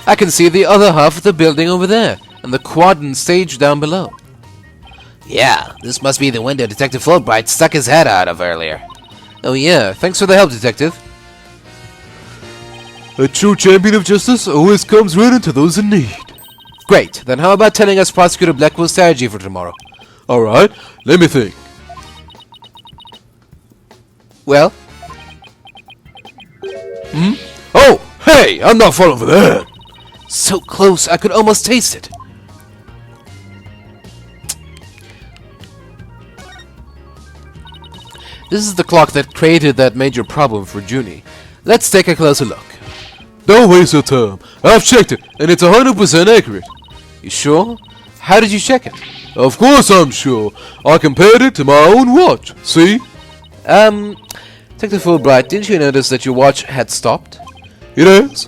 I can see the other half of the building over there, and the quadrant stage down below. Yeah, this must be the window Detective Floatbright stuck his head out of earlier. Oh yeah, thanks for the help, Detective. A true champion of justice always comes running to those in need. Great, then how about telling us Prosecutor Blackwell's strategy for tomorrow? Alright, let me think. Well? Oh, hey, I'm not falling for that. So close, I could almost taste it. This is the clock that created that major problem for Junie. Let's take a closer look. Don't waste your time. I've checked it, and it's 100% accurate. You sure? How did you check it? Of course I'm sure. I compared it to my own watch. See? Detective Fulbright, didn't you notice that your watch had stopped? It is.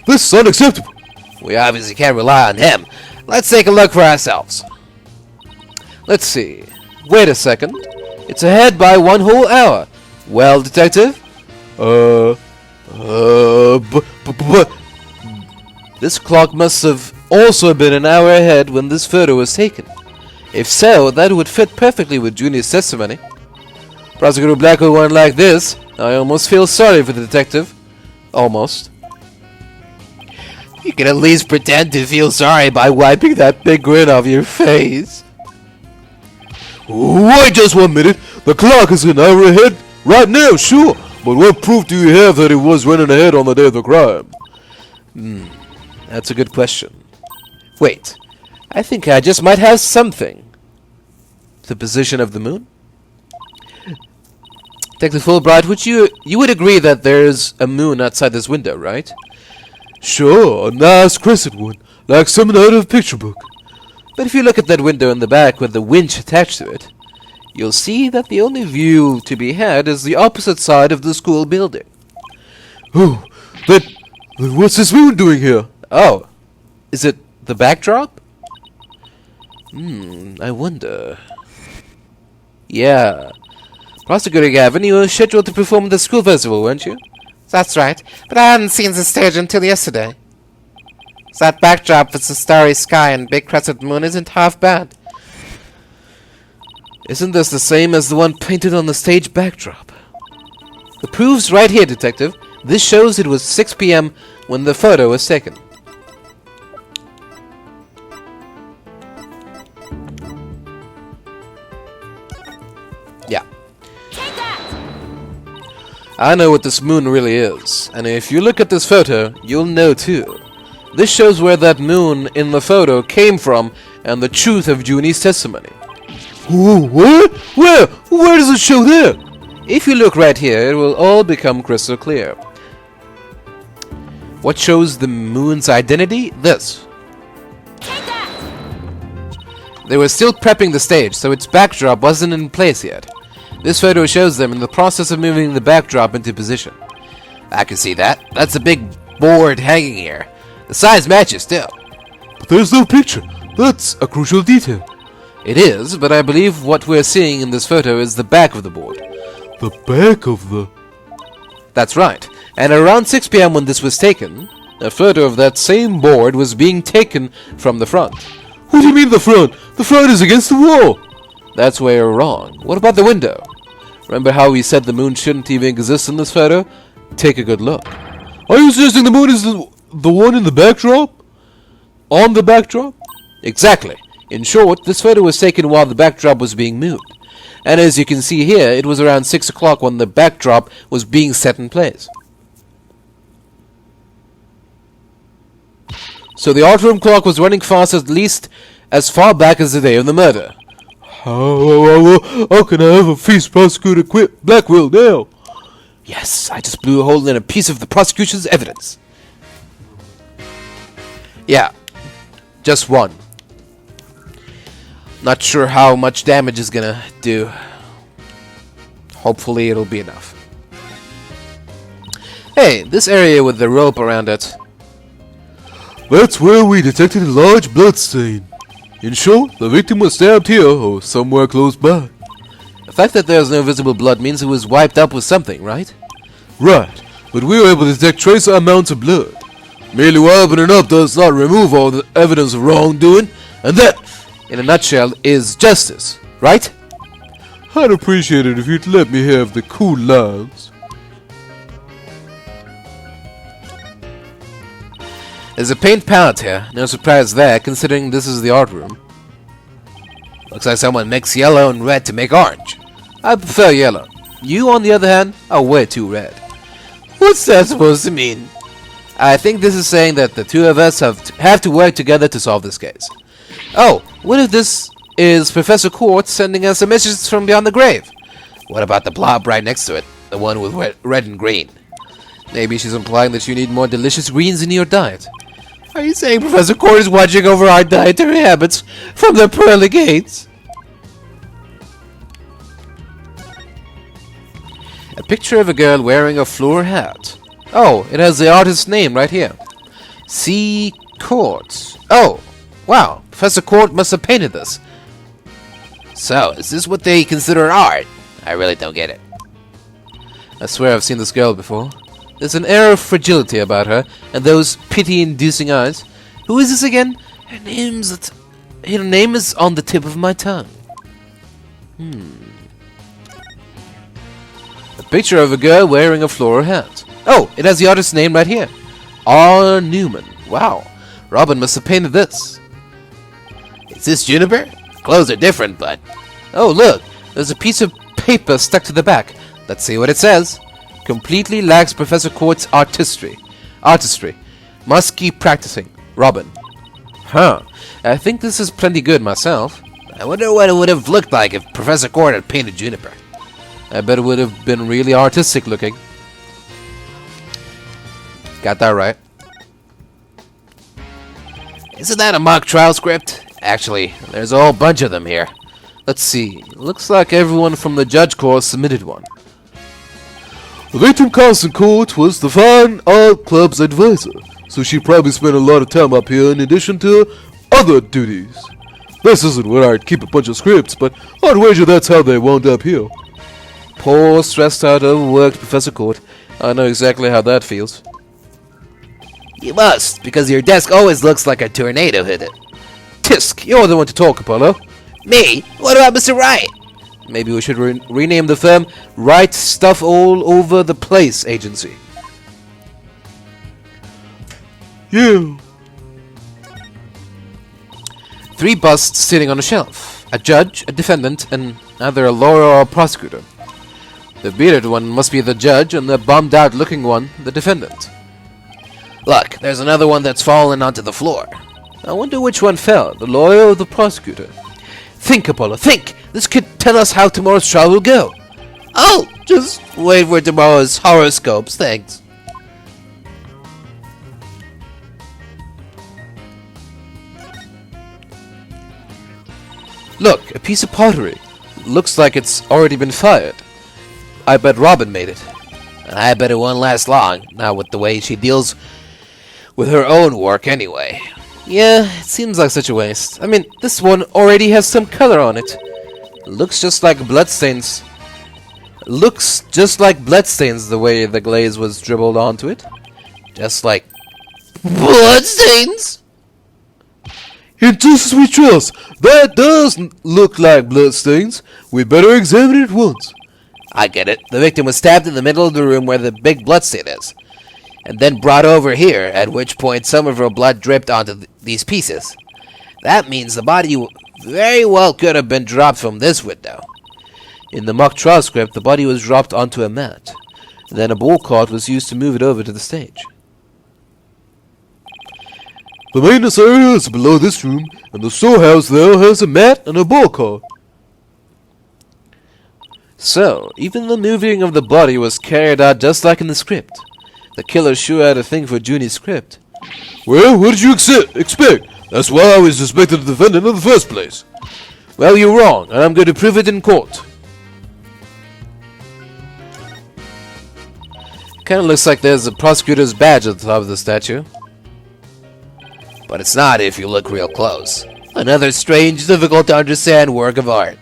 This is unacceptable. We obviously can't rely on him. Let's take a look for ourselves. Let's see. Wait a second. It's ahead by 1 whole hour. Well, Detective? But This clock must have also been an hour ahead when this photo was taken. If so, that would fit perfectly with Junior's testimony. Prosecutor Black with one like this, I almost feel sorry for the detective. Almost. You can at least pretend to feel sorry by wiping that big grin off your face. wait just 1 minute. The clock is an hour ahead right now, sure. But what proof do you have that it was running ahead on the day of the crime? That's a good question. Wait, I think I just might have something. The position of the moon? Detective Fulbright, you would agree that there's a moon outside this window, right? Sure, a nice crescent one, like something out of a picture book. But if you look at that window in the back with the winch attached to it, you'll see that the only view to be had is the opposite side of the school building. Oh, then what's this moon doing here? Oh, is it the backdrop? I wonder. Yeah. Prosecutor Gavin, you were scheduled to perform at the school festival, weren't you? That's right, but I hadn't seen the stage until yesterday. That backdrop with the starry sky and big crescent moon isn't half bad. Isn't this the same as the one painted on the stage backdrop? The proof's right here, Detective. This shows it was 6 p.m. when the photo was taken. Yeah. I know what this moon really is, and if you look at this photo, you'll know too. This shows where that moon in the photo came from and the truth of Junie's testimony. Ooh, what? Where does it show there? If you look right here, it will all become crystal clear. What shows the moon's identity? This. They were still prepping the stage, so its backdrop wasn't in place yet. This photo shows them in the process of moving the backdrop into position. I can see that. That's a big board hanging here. The size matches still. But there's no picture. That's a crucial detail. It is, but I believe what we're seeing in this photo is the back of the board. The back of the... That's right. And around 6 p.m. when this was taken, a photo of that same board was being taken from the front. What do you mean the front? The front is against the wall. That's where you're wrong. What about the window? Remember how we said the moon shouldn't even exist in this photo? Take a good look. Are you suggesting the moon is the one in the backdrop? On the backdrop? Exactly. In short, this photo was taken while the backdrop was being moved. And as you can see here, it was around 6 o'clock when the backdrop was being set in place. So the art room clock was running fast at least as far back as the day of the murder. How can I have a feast prosecutor quit Blackwell now? Yes, I just blew a hole in a piece of the prosecution's evidence. Yeah, just one. Not sure how much damage is gonna do. Hopefully it'll be enough. Hey, this area with the rope around it. That's where we detected a large blood stain. In short, the victim was stabbed here or somewhere close by. The fact that there's no visible blood means it was wiped up with something, right? Right, but we were able to detect trace amounts of blood. Merely wiping it up does not remove all the evidence of wrongdoing, and that, in a nutshell, is justice, right? I'd appreciate it if you'd let me have the cool lines. There's a paint palette here. No surprise there, considering this is the art room. Looks like someone mixed yellow and red to make orange. I prefer yellow. You, on the other hand, are way too red. What's that supposed to mean? I think this is saying that the two of us have to work together to solve this case. Oh, what if this is Professor Quartz sending us a message from beyond the grave? What about the blob right next to it? The one with red and green. Maybe she's implying that you need more delicious greens in your diet. Are you saying Professor Court is watching over our dietary habits from the pearly gates? A picture of a girl wearing a floor hat. Oh, it has the artist's name right here. C. Court. Oh, wow. Professor Court must have painted this. So, is this what they consider art? I really don't get it. I swear I've seen this girl before. There's an air of fragility about her, and those pity-inducing eyes. Who is this again? Her name is on the tip of my tongue. A picture of a girl wearing a floral hat. Oh, it has the artist's name right here. R. Newman. Wow. Robin must have painted this. Is this Juniper? Clothes are different, but... Oh, look. There's a piece of paper stuck to the back. Let's see what it says. Completely lacks Professor Court's artistry. Must keep practicing. Robin. Huh. I think this is plenty good myself. I wonder what it would have looked like if Professor Court had painted Juniper. I bet it would have been really artistic looking. Got that right. Isn't that a mock trial script? Actually, there's a whole bunch of them here. Let's see. Looks like everyone from the judge corps submitted one. The victim Constant Court was the Fine Art Club's advisor, so she probably spent a lot of time up here in addition to other duties. This isn't where I'd keep a bunch of scripts, but I'd wager that's how they wound up here. Poor, stressed out, overworked Professor Court. I know exactly how that feels. You must, because your desk always looks like a tornado hit it. Tisk, you're the one to talk, Apollo. Me? What about Mr. Wright? Maybe we should rename the firm Wright Stuff All Over the Place Agency. Yeah. 3 busts sitting on a shelf. A judge, a defendant, and either a lawyer or a prosecutor. The bearded one must be the judge, and the bummed-out looking one, the defendant. Look, there's another one that's fallen onto the floor. I wonder which one fell, the lawyer or the prosecutor. Think, Apollo, think! This could tell us how tomorrow's trial will go. Oh, just wait for tomorrow's horoscopes, thanks. Look, a piece of pottery. Looks like it's already been fired. I bet Robin made it. And I bet it won't last long, not with the way she deals with her own work anyway. Yeah, it seems like such a waste. I mean, this one already has some color on it. Looks just like bloodstains. Looks just like bloodstains the way the glaze was dribbled onto it. Just like bloodstains? It just we trust. That does look like bloodstains. We better examine it once. I get it. The victim was stabbed in the middle of the room where the big bloodstain is, and then brought over here, at which point some of her blood dripped onto these pieces. That means the body very well could have been dropped from this window. In the mock trial script, the body was dropped onto a mat. Then a ball cart was used to move it over to the stage. The maintenance area is below this room, and the storehouse there has a mat and a ball cart. So, even the moving of the body was carried out just like in the script. The killer sure had a thing for Junie's script. Well, what did you expect? That's why I was suspected the defendant in the first place. Well, you're wrong, and I'm going to prove it in court. Kinda looks like there's a prosecutor's badge at the top of the statue. But it's not if you look real close. Another strange, difficult to understand work of art.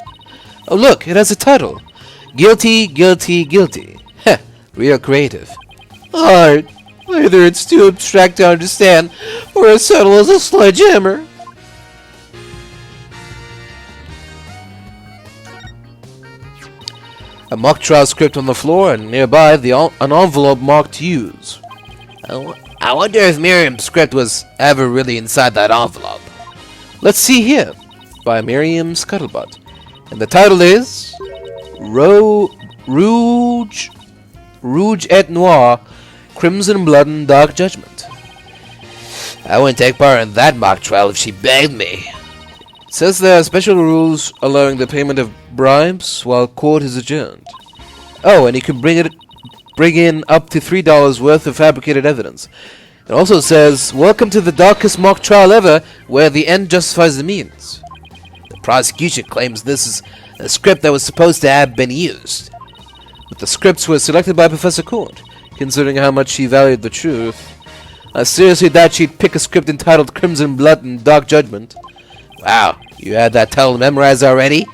Oh look, it has a title. Guilty, Guilty, Guilty. Heh, real creative. Art. Either it's too abstract to understand, or as subtle as a sledgehammer. A mock trial script on the floor, and nearby an envelope marked Use. I wonder if Miriam's script was ever really inside that envelope. Let's see here, by Miriam Scuttlebutt. And the title is Rouge et Noir, Crimson Blood and Dark Judgment. I wouldn't take part in that mock trial if she begged me. It says there are special rules allowing the payment of bribes while court is adjourned. Oh, and he can bring in up to $3 worth of fabricated evidence. It also says, "Welcome to the darkest mock trial ever, where the end justifies the means." The prosecution claims this is a script that was supposed to have been used, but the scripts were selected by Professor Court, considering how much she valued the truth. I seriously doubt she'd pick a script entitled Crimson Blood and Dark Judgment. Wow, you had that title memorized already?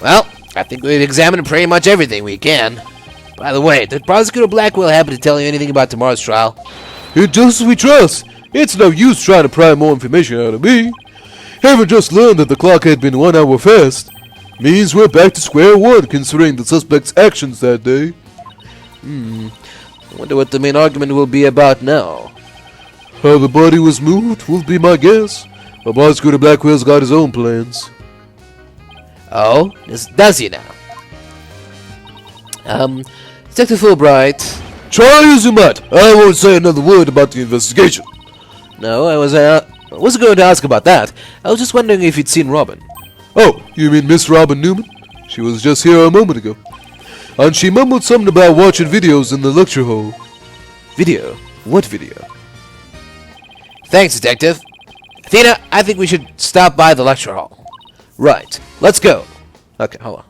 Well, I think we've examined pretty much everything we can. By the way, did Prosecutor Blackwell happen to tell you anything about tomorrow's trial? In justice we trust. It's no use trying to pry more information out of me. Haven't just learned that the clock had been 1 hour fast. Means we're back to square one, considering the suspect's actions that day. I wonder what the main argument will be about now. How the body was moved will be my guess. But Prosecutor Blackwell's got his own plans. Oh? Does he now? Detective Fulbright. Try as you might, I won't say another word about the investigation. No, I wasn't going to ask about that. I was just wondering if you'd seen Robin. Oh, you mean Miss Robin Newman? She was just here a moment ago. And she mumbled something about watching videos in the lecture hall. Video? What video? Thanks, Detective. Athena, I think we should stop by the lecture hall. Right. Let's go. Okay, hold on.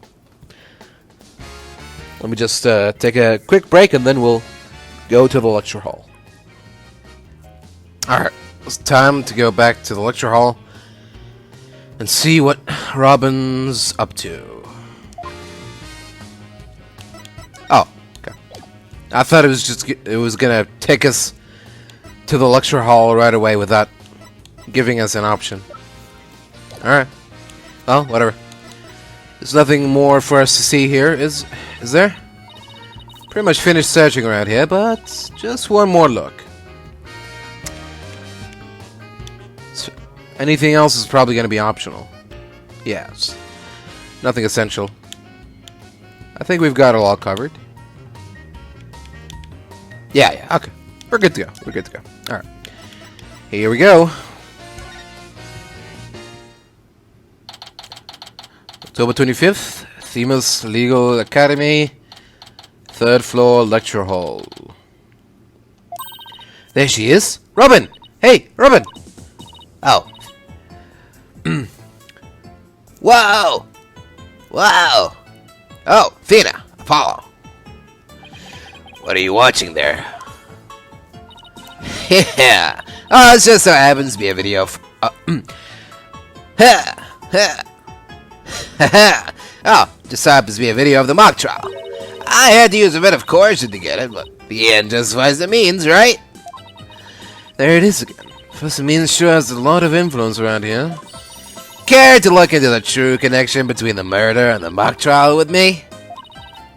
Let me just take a quick break and then we'll go to the lecture hall. Alright, it's time to go back to the lecture hall and see what Robin's up to. Oh, okay. I thought it was gonna take us to the lecture hall right away without giving us an option. Alright. Well, whatever. There's nothing more for us to see here, is there? Pretty much finished searching around here, but just one more look. So, anything else is probably going to be optional. Yes. Nothing essential. I think we've got it all covered. Yeah, okay. We're good to go. Alright. Here we go. October 25th, Themis Legal Academy, 3rd floor lecture hall. There she is. Robin! Hey, Robin! Oh. Whoa! Wow! Oh, Athena, Apollo. What are you watching there? Yeah. Oh, it just so happens to be a video of... Oh, just so happens to be a video of the mock trial. I had to use a bit of coercion to get it, but the end justifies the means, right? There it is again. Professor Means sure has a lot of influence around here. Care to look into the true connection between the murder and the mock trial with me?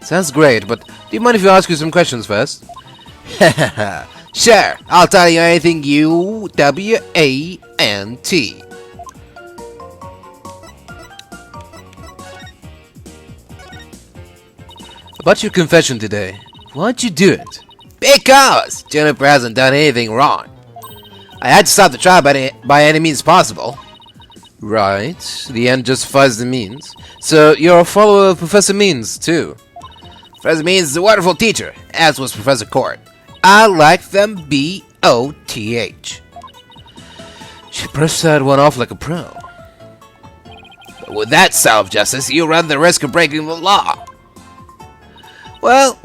Sounds great, but do you mind if I ask you some questions first? Sure, I'll tell you anything you want. About your confession today, why'd you do it? Because Juniper hasn't done anything wrong. I had to stop the trial by any means possible. Right, the end justifies the means. So you're a follower of Professor Means, too. Professor Means is a wonderful teacher, as was Professor Court. I like them B-O-T-H. She brushed that one off like a pro. But with that style of justice, you run the risk of breaking the law. Well,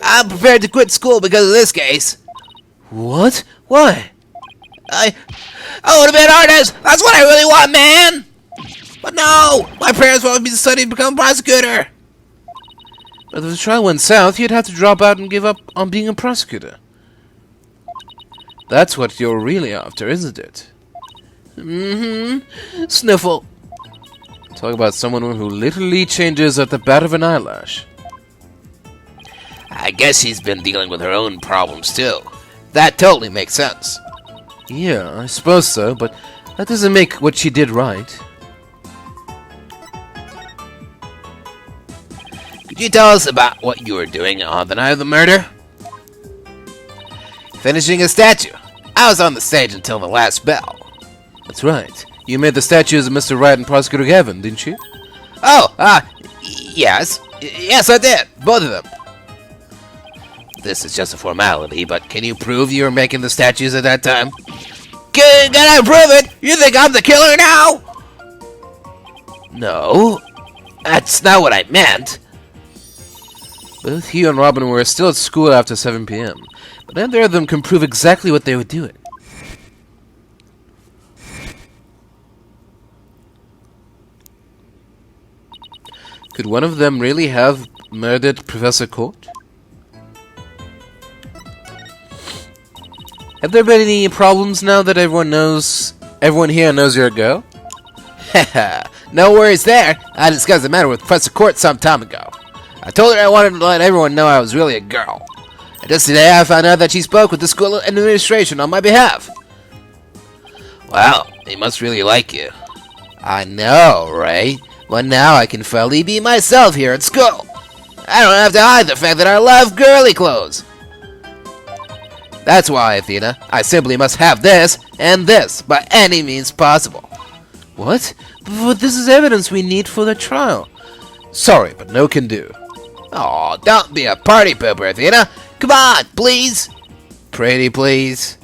I'm prepared to quit school because of this case. What? Why? I want to be an artist! That's what I really want, man! But no! My parents want me to study to become a prosecutor! But if the trial went south, you'd have to drop out and give up on being a prosecutor. That's what you're really after, isn't it? Mm-hmm. Sniffle. Talk about someone who literally changes at the bat of an eyelash. I guess she's been dealing with her own problems, too. That totally makes sense. Yeah, I suppose so, but that doesn't make what she did right. Could you tell us about what you were doing on the night of the murder? Finishing a statue. I was on the stage until the last bell. That's right. You made the statues of Mr. Wright and Prosecutor Gavin, didn't you? Oh, yes. Yes, I did. Both of them. This is just a formality, but can you prove you were making the statues at that time? Can I prove it? You think I'm the killer now? No, that's not what I meant. Both Hugh and Robin were still at school after 7 p.m., but neither of them can prove exactly what they were doing. Could one of them really have murdered Professor Court? Have there been any problems now that everyone here knows you're a girl? Haha, no worries there. I discussed the matter with Professor Court some time ago. I told her I wanted to let everyone know I was really a girl. And just today I found out that she spoke with the school administration on my behalf. Wow, they must really like you. I know, right? Well, now I can finally be myself here at school. I don't have to hide the fact that I love girly clothes. That's why, Athena, I simply must have this and this by any means possible. What? But this is evidence we need for the trial. Sorry, but no can do. Oh, don't be a party pooper, Athena. Come on, please. Pretty please.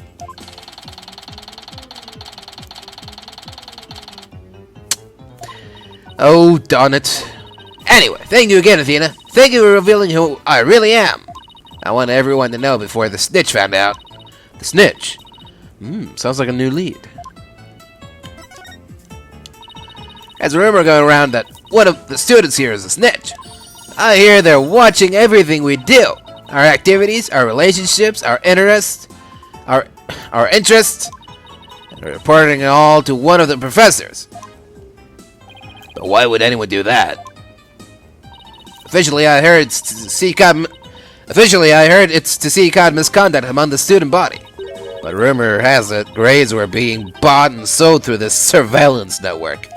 Oh, darn it. Anyway, thank you again, Athena. Thank you for revealing who I really am. I want everyone to know before the Snitch found out. The Snitch? Sounds like a new lead. There's a rumor going around that one of the students here is a snitch. I hear they're watching everything we do. Our activities, our relationships, our interests, and reporting it all to one of the professors. But why would anyone do that? Officially, I heard it's to seek out misconduct among the student body. But rumor has it grades were being bought and sold through this surveillance network.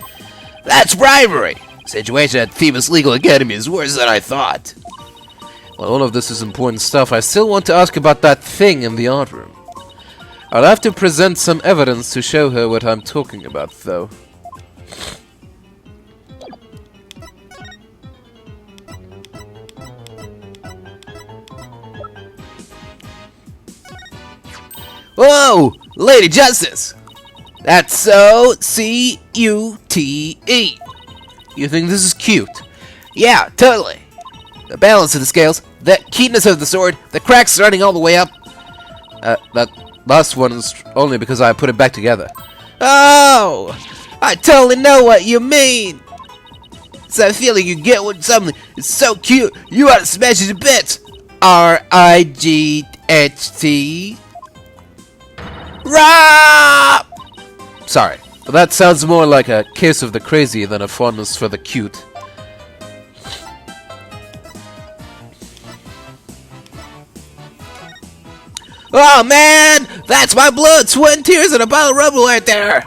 That's bribery! The situation at Phoebus Legal Academy is worse than I thought. Well, all of this is important stuff. I still want to ask about that thing in the art room. I'll have to present some evidence to show her what I'm talking about, though. Whoa! Lady Justice! That's so C-U-T-E. You think this is cute? Yeah, totally. The balance of the scales, the keenness of the sword, the cracks running all the way up. That last one is only because I put it back together. Oh! I totally know what you mean! It's that feeling you get when something is so cute, you want to smash it to bits. R-I-G-H-T. Rob! Sorry, but that sounds more like a case of the crazy than a fondness for the cute. Oh man! That's my blood, sweat, and tears, and a pile of rubble right there!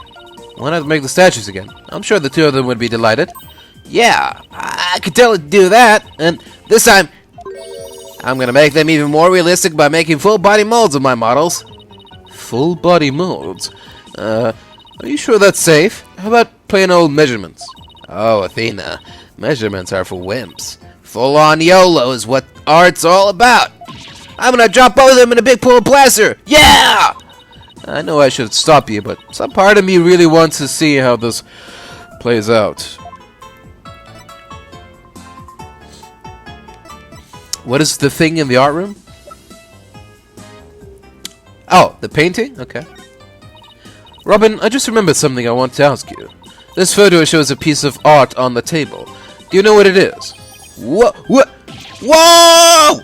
Why not make the statues again? I'm sure the two of them would be delighted. Yeah, I could tell it to do that, and this time, I'm gonna make them even more realistic by making full body molds of my models. Full body molds? Are you sure that's safe? How about plain old measurements? Oh, Athena, measurements are for wimps. Full-on YOLO is what art's all about. I'm gonna drop both of them in a big pool of plaster. Yeah! I know I should stop you, but some part of me really wants to see how this plays out. What is the thing in the art room? Oh, the painting? Okay. Robin, I just remembered something I want to ask you. This photo shows a piece of art on the table. Do you know what it is? What? Whoa!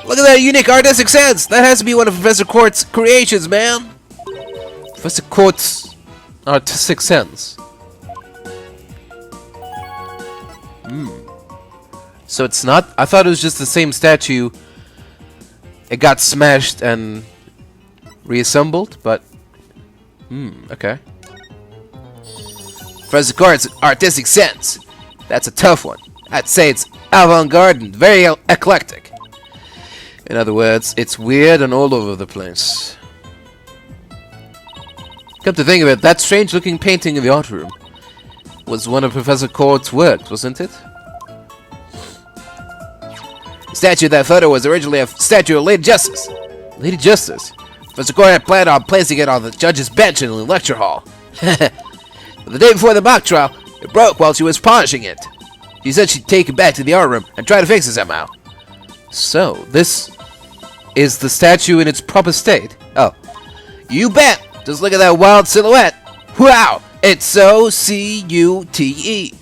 Look at that unique artistic sense! That has to be one of Professor Court's creations, man! Professor Court's artistic sense. So it's not... I thought it was just the same statue. It got smashed and reassembled, but... okay. Professor Court's artistic sense. That's a tough one. I'd say it's avant-garde and very eclectic. In other words, it's weird and all over the place. Come to think of it, that strange-looking painting in the art room was one of Professor Court's works, wasn't it? statue in that photo was originally a statue of Lady Justice. Lady Justice? Professor Gore had planned on placing it on the judge's bench in the lecture hall. But the day before the mock trial, it broke while she was polishing it. She said she'd take it back to the art room and try to fix it somehow. So, this is the statue in its proper state? Oh, you bet! Just look at that wild silhouette. Wow! It's so C-U-T-E.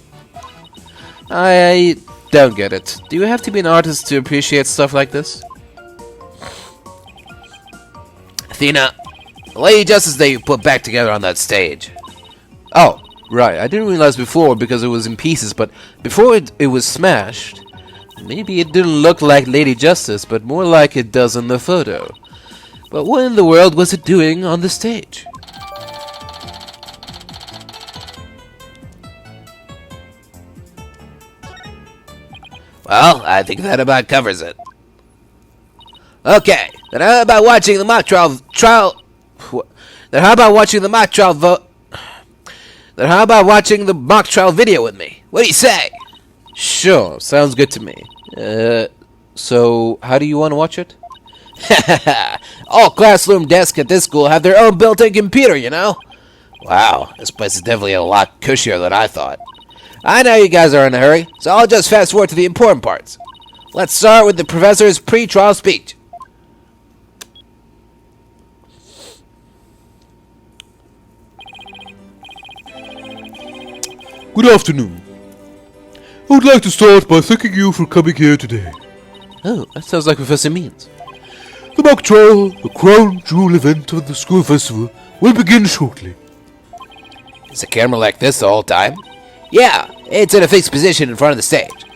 I don't get it. Do you have to be an artist to appreciate stuff like this? Athena, the Lady Justice that you put back together on that stage. Oh, right. I didn't realize before because it was in pieces, but before it was smashed, maybe it didn't look like Lady Justice, but more like it does in the photo. But what in the world was it doing on the stage? Well, I think that about covers it. Okay, then how about watching the mock trial Then how about watching the mock trial video with me? What do you say? Sure, sounds good to me. So how do you want to watch it? All classroom desks at this school have their own built-in computer, you know? Wow, this place is definitely a lot cushier than I thought. I know you guys are in a hurry, so I'll just fast forward to the important parts. Let's start with the professor's pre-trial speech. Good afternoon. I would like to start by thanking you for coming here today. Oh, that sounds like Professor Means. The mock trial, the crown jewel event of the school festival, will begin shortly. Is the camera like this the whole time? Yeah, it's in a fixed position in front of the stage.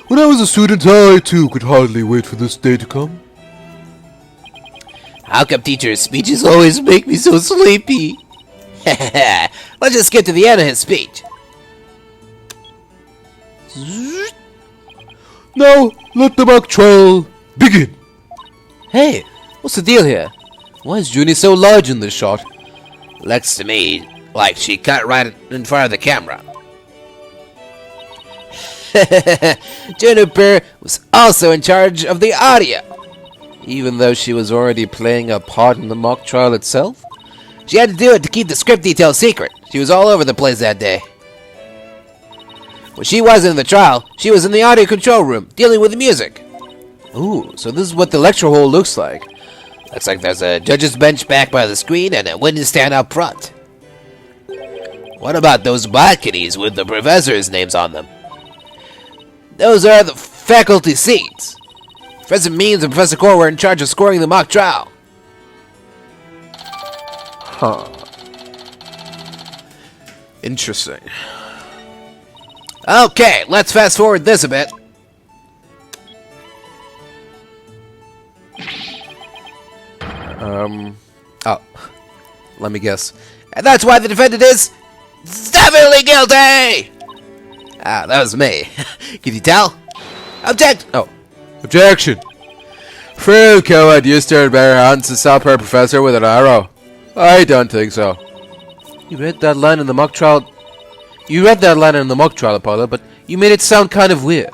When I was a student, I too could hardly wait for this day to come. How come teachers' speeches always make me so sleepy? Let's just get to the end of his speech. Now, let the mock trial begin. Hey, what's the deal here? Why is Junie so large in this shot? Looks to me like she cut right in front of the camera. Juniper was also in charge of the audio. Even though she was already playing a part in the mock trial itself? She had to do it to keep the script details secret. She was all over the place that day. When she wasn't in the trial, she was in the audio control room, dealing with the music. Ooh, so this is what the lecture hall looks like. Looks like there's a judge's bench back by the screen and a witness stand up front. What about those balconies with the professors' names on them? Those are the faculty seats. Professor Means and Professor Core were in charge of scoring the mock trial. Huh. Interesting. Okay, let's fast forward this a bit. Oh. Let me guess. And that's why the defendant is definitely guilty! Ah, that was me. Can you tell? Object! Oh. Objection! Frail coward used her bare hands to stop her professor with an arrow. I don't think so. You read that line in the mock trial, Apollo, but you made it sound kind of weird.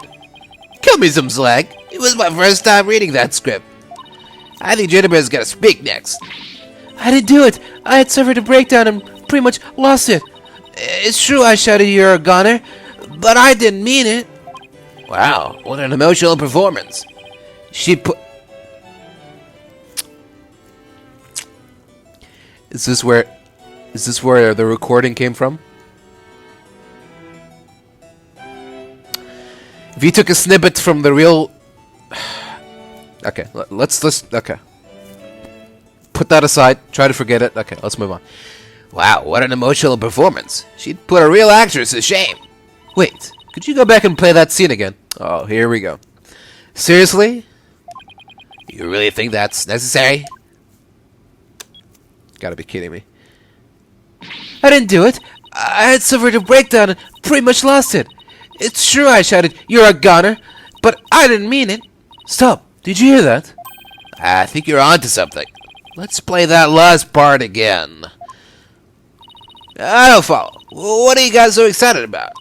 Cut me some slack. It was my first time reading that script. I think Juniper's gonna speak next. I didn't do it. I had suffered a breakdown and pretty much lost it. It's true I shouted you're a goner, but I didn't mean it. Wow, what an emotional performance. She put... Is this where the recording came from? If you took a snippet from the real... Okay, let's okay. Put that aside. Try to forget it. Okay, let's move on. Wow, what an emotional performance. She'd put a real actress to shame. Wait, could you go back and play that scene again? Oh, here we go. Seriously? You really think that's necessary? Gotta be kidding me. I didn't do it. I had suffered a breakdown and pretty much lost it. It's true I shouted, "You're a goner," but I didn't mean it. Stop. Did you hear that? I think you're onto something. Let's play that last part again. I don't follow. What are you guys so excited about?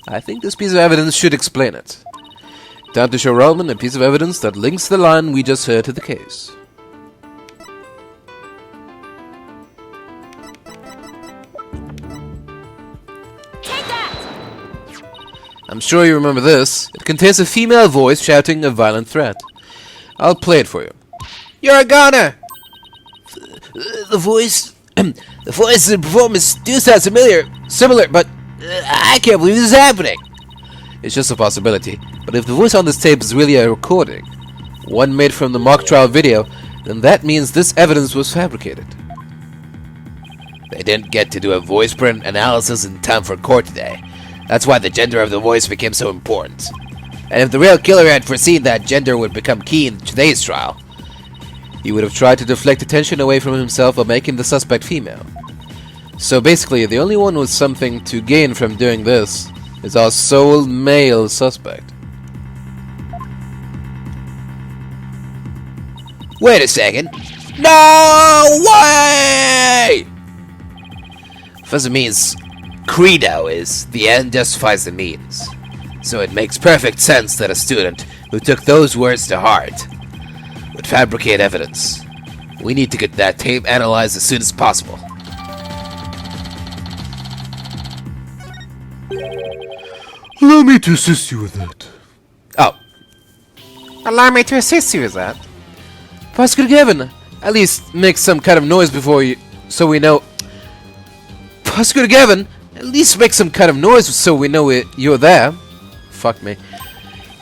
I think this piece of evidence should explain it. Time to show Roman a piece of evidence that links the line we just heard to the case. Take that! I'm sure you remember this. It contains a female voice shouting a violent threat. I'll play it for you. You're a goner! The voice... the voice and performance do sound similar, but I can't believe this is happening. It's just a possibility, but if the voice on this tape is really a recording, one made from the mock trial video, then that means this evidence was fabricated. They didn't get to do a voice print analysis in time for court today. That's why the gender of the voice became so important. And if the real killer had foreseen that gender would become key in today's trial, He would have tried to deflect attention away from himself by making the suspect female. So basically, the only one with something to gain from doing this is our sole male suspect. wait a second. No way! Professor Means' credo is the end justifies the means. So it makes perfect sense that a student who took those words to heart would fabricate evidence. We need to get that tape analyzed as soon as possible. Allow me to assist you with that. Oh. Allow me to assist you with that. Prosecutor Gavin, at least make some kind of noise before you, so we know. Prosecutor Gavin, at least make some kind of noise so we know you're there. Fuck me.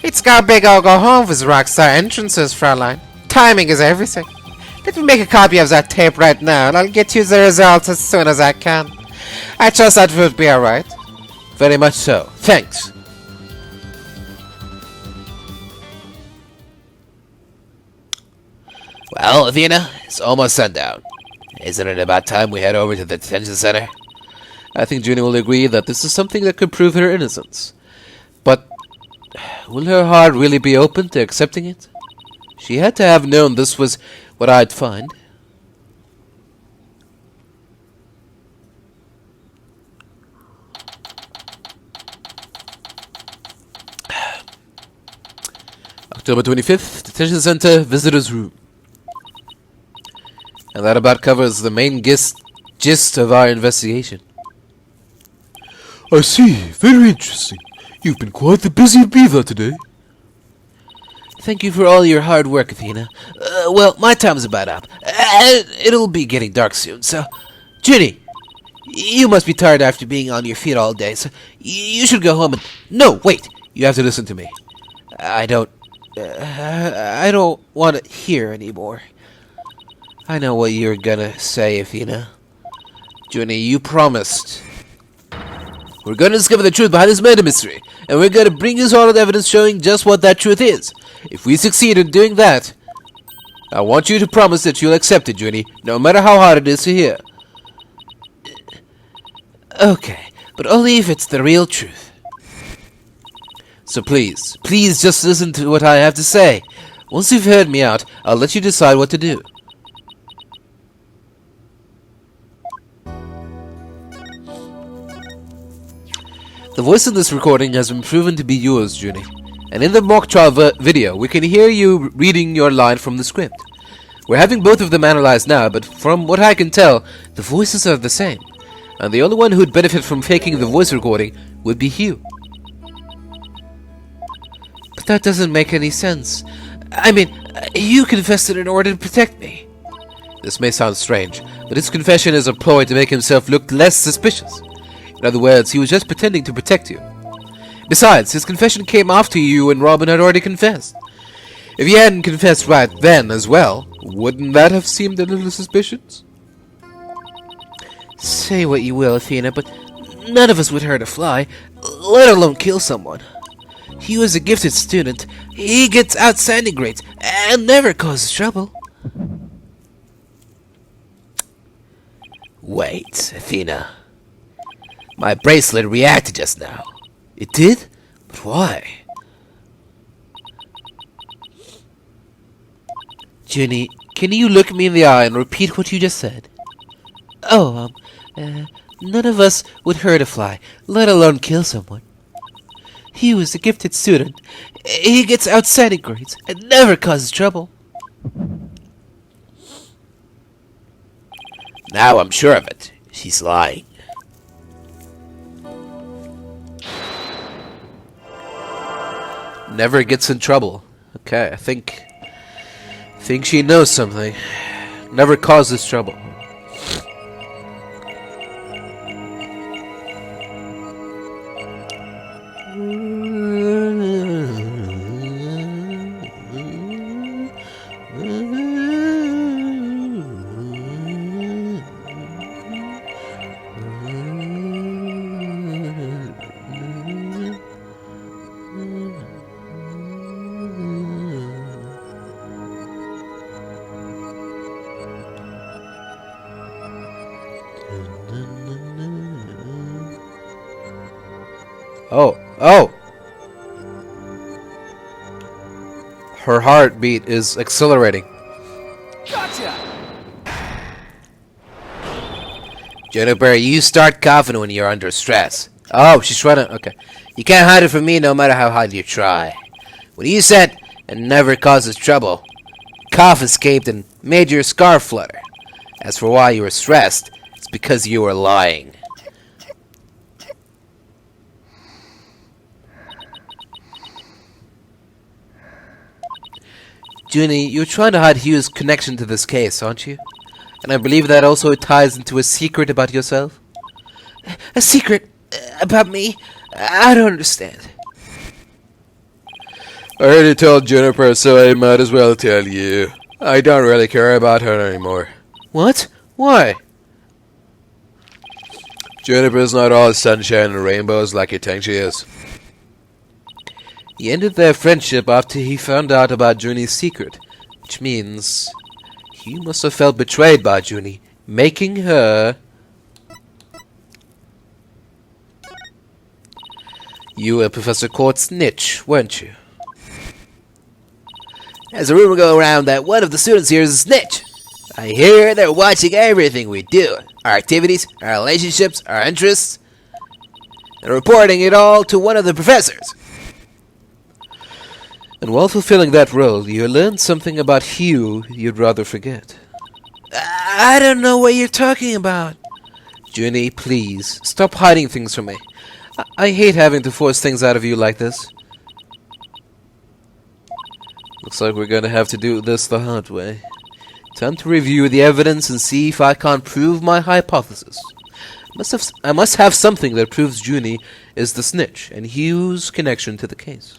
It's go big or go home with rockstar entrances, Fraulein. Timing is everything. Let me make a copy of that tape right now, and I'll get you the results as soon as I can. I trust that would be alright. Very much so. Thanks. Well, Athena, it's almost sundown. Isn't it about time we head over to the detention center? I think Junie will agree that this is something that could prove her innocence. But will her heart really be open to accepting it? She had to have known this was what I'd find. October 25th, Detention Center Visitor's Room. And that about covers the main gist of our investigation. I see. Very interesting. You've been quite the busy beaver today. Thank you for all your hard work, Athena. Well, my time's about up. It'll be getting dark soon, so... Junie, you must be tired after being on your feet all day, so you should go home and... No, wait! You have to listen to me. I don't want to hear anymore. I know what you're gonna say, Athena. Junie, you promised. We're gonna discover the truth behind this murder mystery, and we're gonna bring you solid evidence showing just what that truth is. If we succeed in doing that, I want you to promise that you'll accept it, Junie, no matter how hard it is to hear. Okay, but only if it's the real truth. So please just listen to what I have to say. Once you've heard me out, I'll let you decide what to do. The voice in this recording has been proven to be yours, Junie. And in the mock trial video, we can hear you reading your line from the script. We're having both of them analyzed now, but from what I can tell, the voices are the same. And the only one who'd benefit from faking the voice recording would be you. But that doesn't make any sense. I mean, you confessed it in order to protect me. This may sound strange, but his confession is a ploy to make himself look less suspicious. In other words, he was just pretending to protect you. Besides, his confession came after you and Robin had already confessed. If he hadn't confessed right then as well, wouldn't that have seemed a little suspicious? Say what you will, Athena, but none of us would hurt a fly, let alone kill someone. He was a gifted student. He gets outstanding grades and never causes trouble. Wait, Athena. My bracelet reacted just now. It did? But why? Junie, can you look me in the eye and repeat what you just said? None of us would hurt a fly, let alone kill someone. Hugh is a gifted student. He gets outstanding grades and never causes trouble. Now I'm sure of it. She's lying. Never gets in trouble. Okay, I think she knows something. Never causes trouble. Oh! Her heartbeat is accelerating. Juniper, you start coughing when you're under stress. Oh, she's trying to... Okay. You can't hide it from me no matter how hard you try. When you said, "it never causes trouble," cough escaped and made your scarf flutter. As for why you were stressed, it's because you were lying. Junie, you're trying to hide Hugh's connection to this case, aren't you? And I believe that also ties into a secret about yourself? A secret? About me? I don't understand. I already told Juniper, so I might as well tell you. I don't really care about her anymore. What? Why? Juniper's not all sunshine and rainbows like you think she is. He ended their friendship after he found out about Junie's secret, which means he must have felt betrayed by Junie, making her... You were Professor Court's snitch, weren't you? There's a rumor going around that one of the students here is a snitch. I hear they're watching everything we do. Our activities, our relationships, our interests. And reporting it all to one of the professors. And while fulfilling that role, you learned something about Hugh you'd rather forget. I don't know what you're talking about. Junie, please, stop hiding things from me. I hate having to force things out of you like this. Looks like we're gonna have to do this the hard way. Time to review the evidence and see if I can't prove my hypothesis. I must have something that proves Junie is the snitch and Hugh's connection to the case.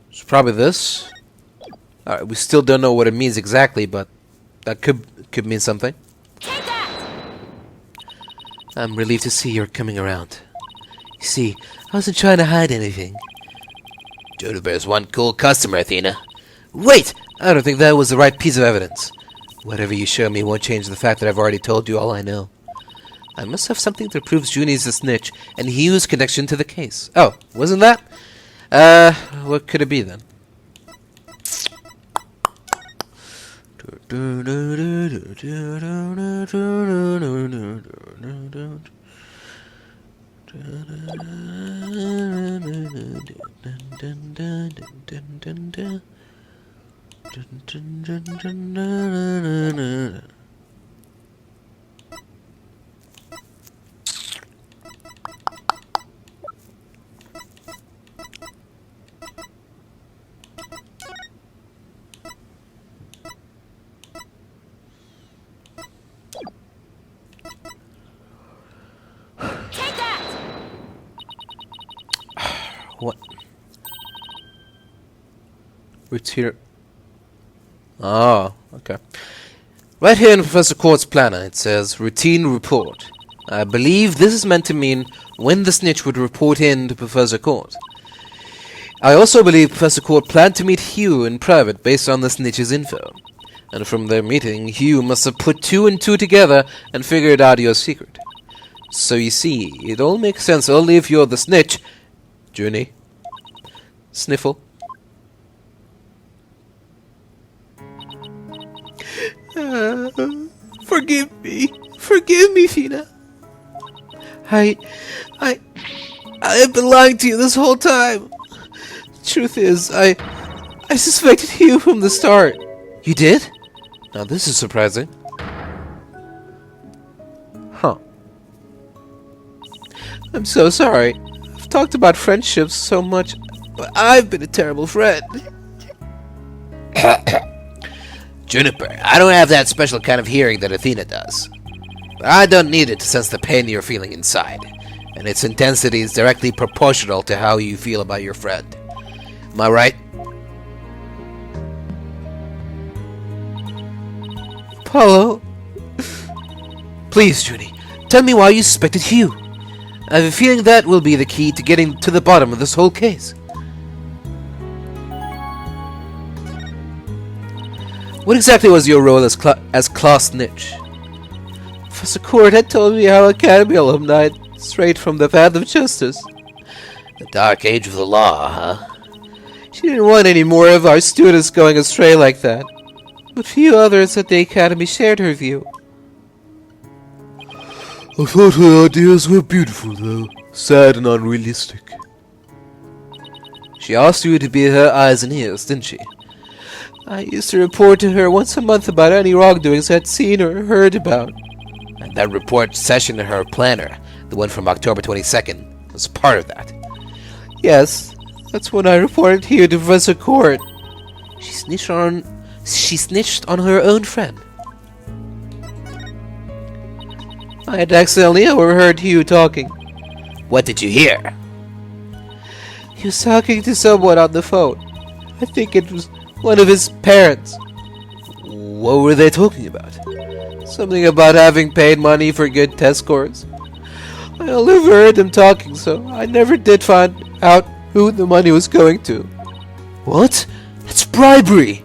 It's probably this. Alright, we still don't know what it means exactly, but that could mean something. Take that! I'm relieved to see you're coming around. You see, I wasn't trying to hide anything. Juniper's one cool customer, Athena. Wait! I don't think that was the right piece of evidence. Whatever you show me won't change the fact that I've already told you all I know. I must have something that proves Junie's a snitch and Hugh's connection to the case. Oh, wasn't that? What could it be then? Take that! What? It's here. Oh, okay. Right here in Professor Court's planner, it says routine report. I believe this is meant to mean when the snitch would report in to Professor Court. I also believe Professor Court planned to meet Hugh in private based on the Snitch's info. And from their meeting, Hugh must have put two and two together and figured out your secret. So you see, it all makes sense only if you're the Snitch. Junie. Sniffle. Forgive me. Forgive me, Athena. I have been lying to you this whole time. Truth is, I suspected you from the start. You did? Now this is surprising. Huh. I'm so sorry. I've talked about friendships so much, but I've been a terrible friend. Juniper, I don't have that special kind of hearing that Athena does. But I don't need it to sense the pain you're feeling inside. And its intensity is directly proportional to how you feel about your friend. Am I right? Apollo. Please, Junie, tell me why you suspected Hugh. I have a feeling that will be the key to getting to the bottom of this whole case. What exactly was your role as class Snitch? Professor Court had told me how Academy alumni strayed from the path of justice. The dark age of the law, huh? She didn't want any more of our students going astray like that. But few others at the Academy shared her view. I thought her ideas were beautiful, though. Sad and unrealistic. She asked you to be her eyes and ears, didn't she? I used to report to her once a month about any wrongdoings I'd seen or heard about. And that report session in her planner, the one from October 22nd, was part of that. Yes, that's when I reported here to Professor Court. She snitched on her own friend. I had accidentally overheard Hugh talking. What did you hear? He was talking to someone on the phone. I think it was one of his parents. What were they talking about? Something about having paid money for good test scores. I only overheard them talking, so I never did find out who the money was going to. What? That's bribery!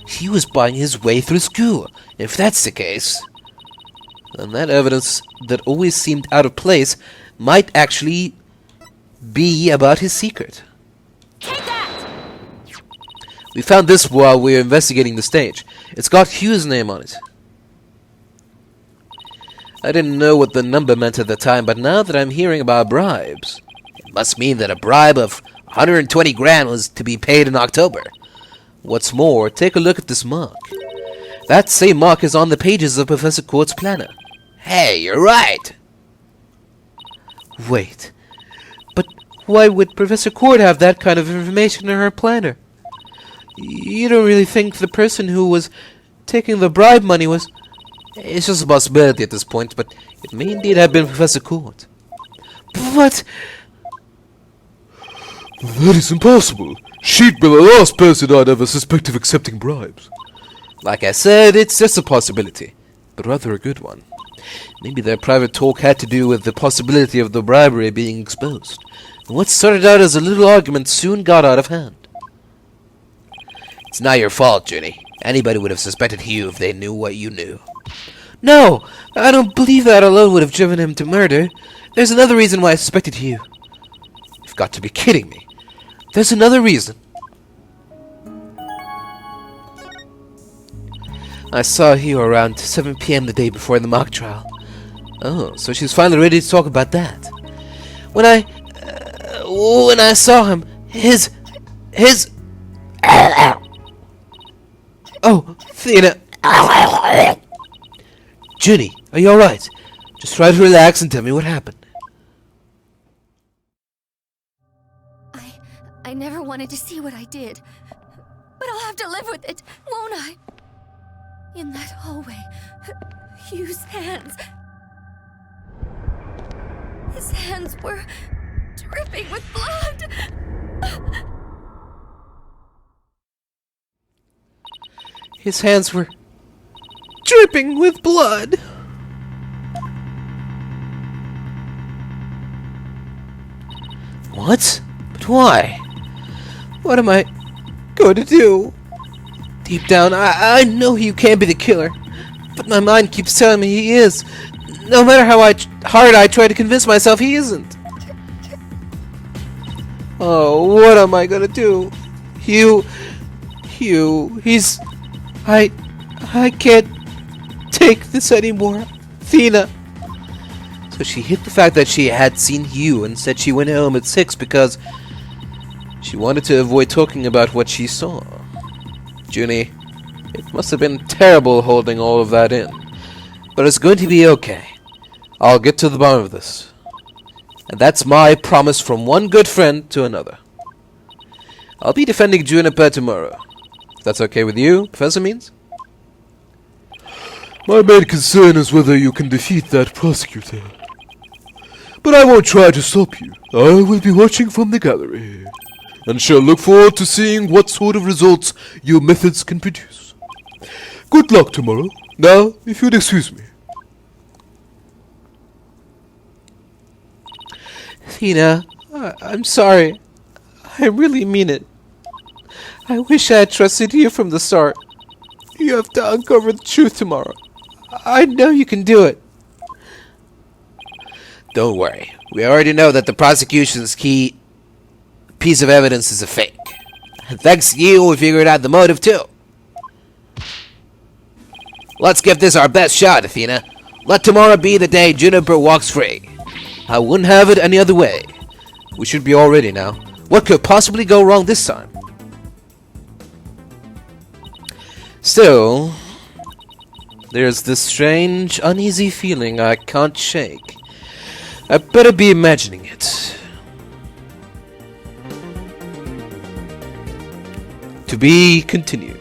He was buying his way through school. If that's the case, then that evidence that always seemed out of place might actually be about his secret. Take that! We found this while we were investigating the stage. It's got Hugh's name on it. I didn't know what the number meant at the time, but now that I'm hearing about bribes, it must mean that a bribe of 120 grand was to be paid in October. What's more, take a look at this mark. That same mark is on the pages of Professor Court's planner. Hey, you're right! Wait, but why would Professor Court have that kind of information in her planner? You don't really think the person who was taking the bribe money was... It's just a possibility at this point, but it may indeed have been Professor Court. But... That is impossible. She'd be the last person I'd ever suspect of accepting bribes. Like I said, it's just a possibility, but rather a good one. Maybe their private talk had to do with the possibility of the bribery being exposed. And what started out as a little argument soon got out of hand. It's not your fault, Junie. Anybody would have suspected Hugh if they knew what you knew. No! I don't believe that alone would have driven him to murder. There's another reason why I suspected Hugh. You've got to be kidding me. There's another reason. I saw Hugh around 7 p.m. the day before the mock trial. Oh, so she's finally ready to talk about that. When I saw him, his... Oh, Athena. Junie, are you alright? Just try to relax and tell me what happened. I never wanted to see what I did. But I'll have to live with it, won't I? In that hallway, Hugh's hands... His hands were dripping with blood. His hands were dripping with blood. What? But why? What am I going to do? Deep down, I know you can't be the killer, but my mind keeps telling me he is, no matter how hard I try to convince myself he isn't. Oh, what am I gonna do? Hugh, I can't take this anymore. Athena. So she hid the fact that she had seen Hugh and said she went home at 6 because she wanted to avoid talking about what she saw. Junie, it must have been terrible holding all of that in. But it's going to be okay. I'll get to the bottom of this. And that's my promise from one good friend to another. I'll be defending Juniper tomorrow. If that's okay with you, Professor Means? My main concern is whether you can defeat that prosecutor. But I won't try to stop you. I will be watching from the gallery, and shall look forward to seeing what sort of results your methods can produce. Good luck tomorrow. Now, if you'd excuse me. Athena, I'm sorry. I really mean it. I wish I had trusted you from the start. You have to uncover the truth tomorrow. I know you can do it. Don't worry. We already know that the prosecution's key piece of evidence is a fake. Thanks to you, we figured out the motive too. Let's give this our best shot, Athena. Let tomorrow be the day Juniper walks free. I wouldn't have it any other way. We should be all ready now. What could possibly go wrong this time? Still, there's this strange, uneasy feeling I can't shake. I better be imagining it. To be continued.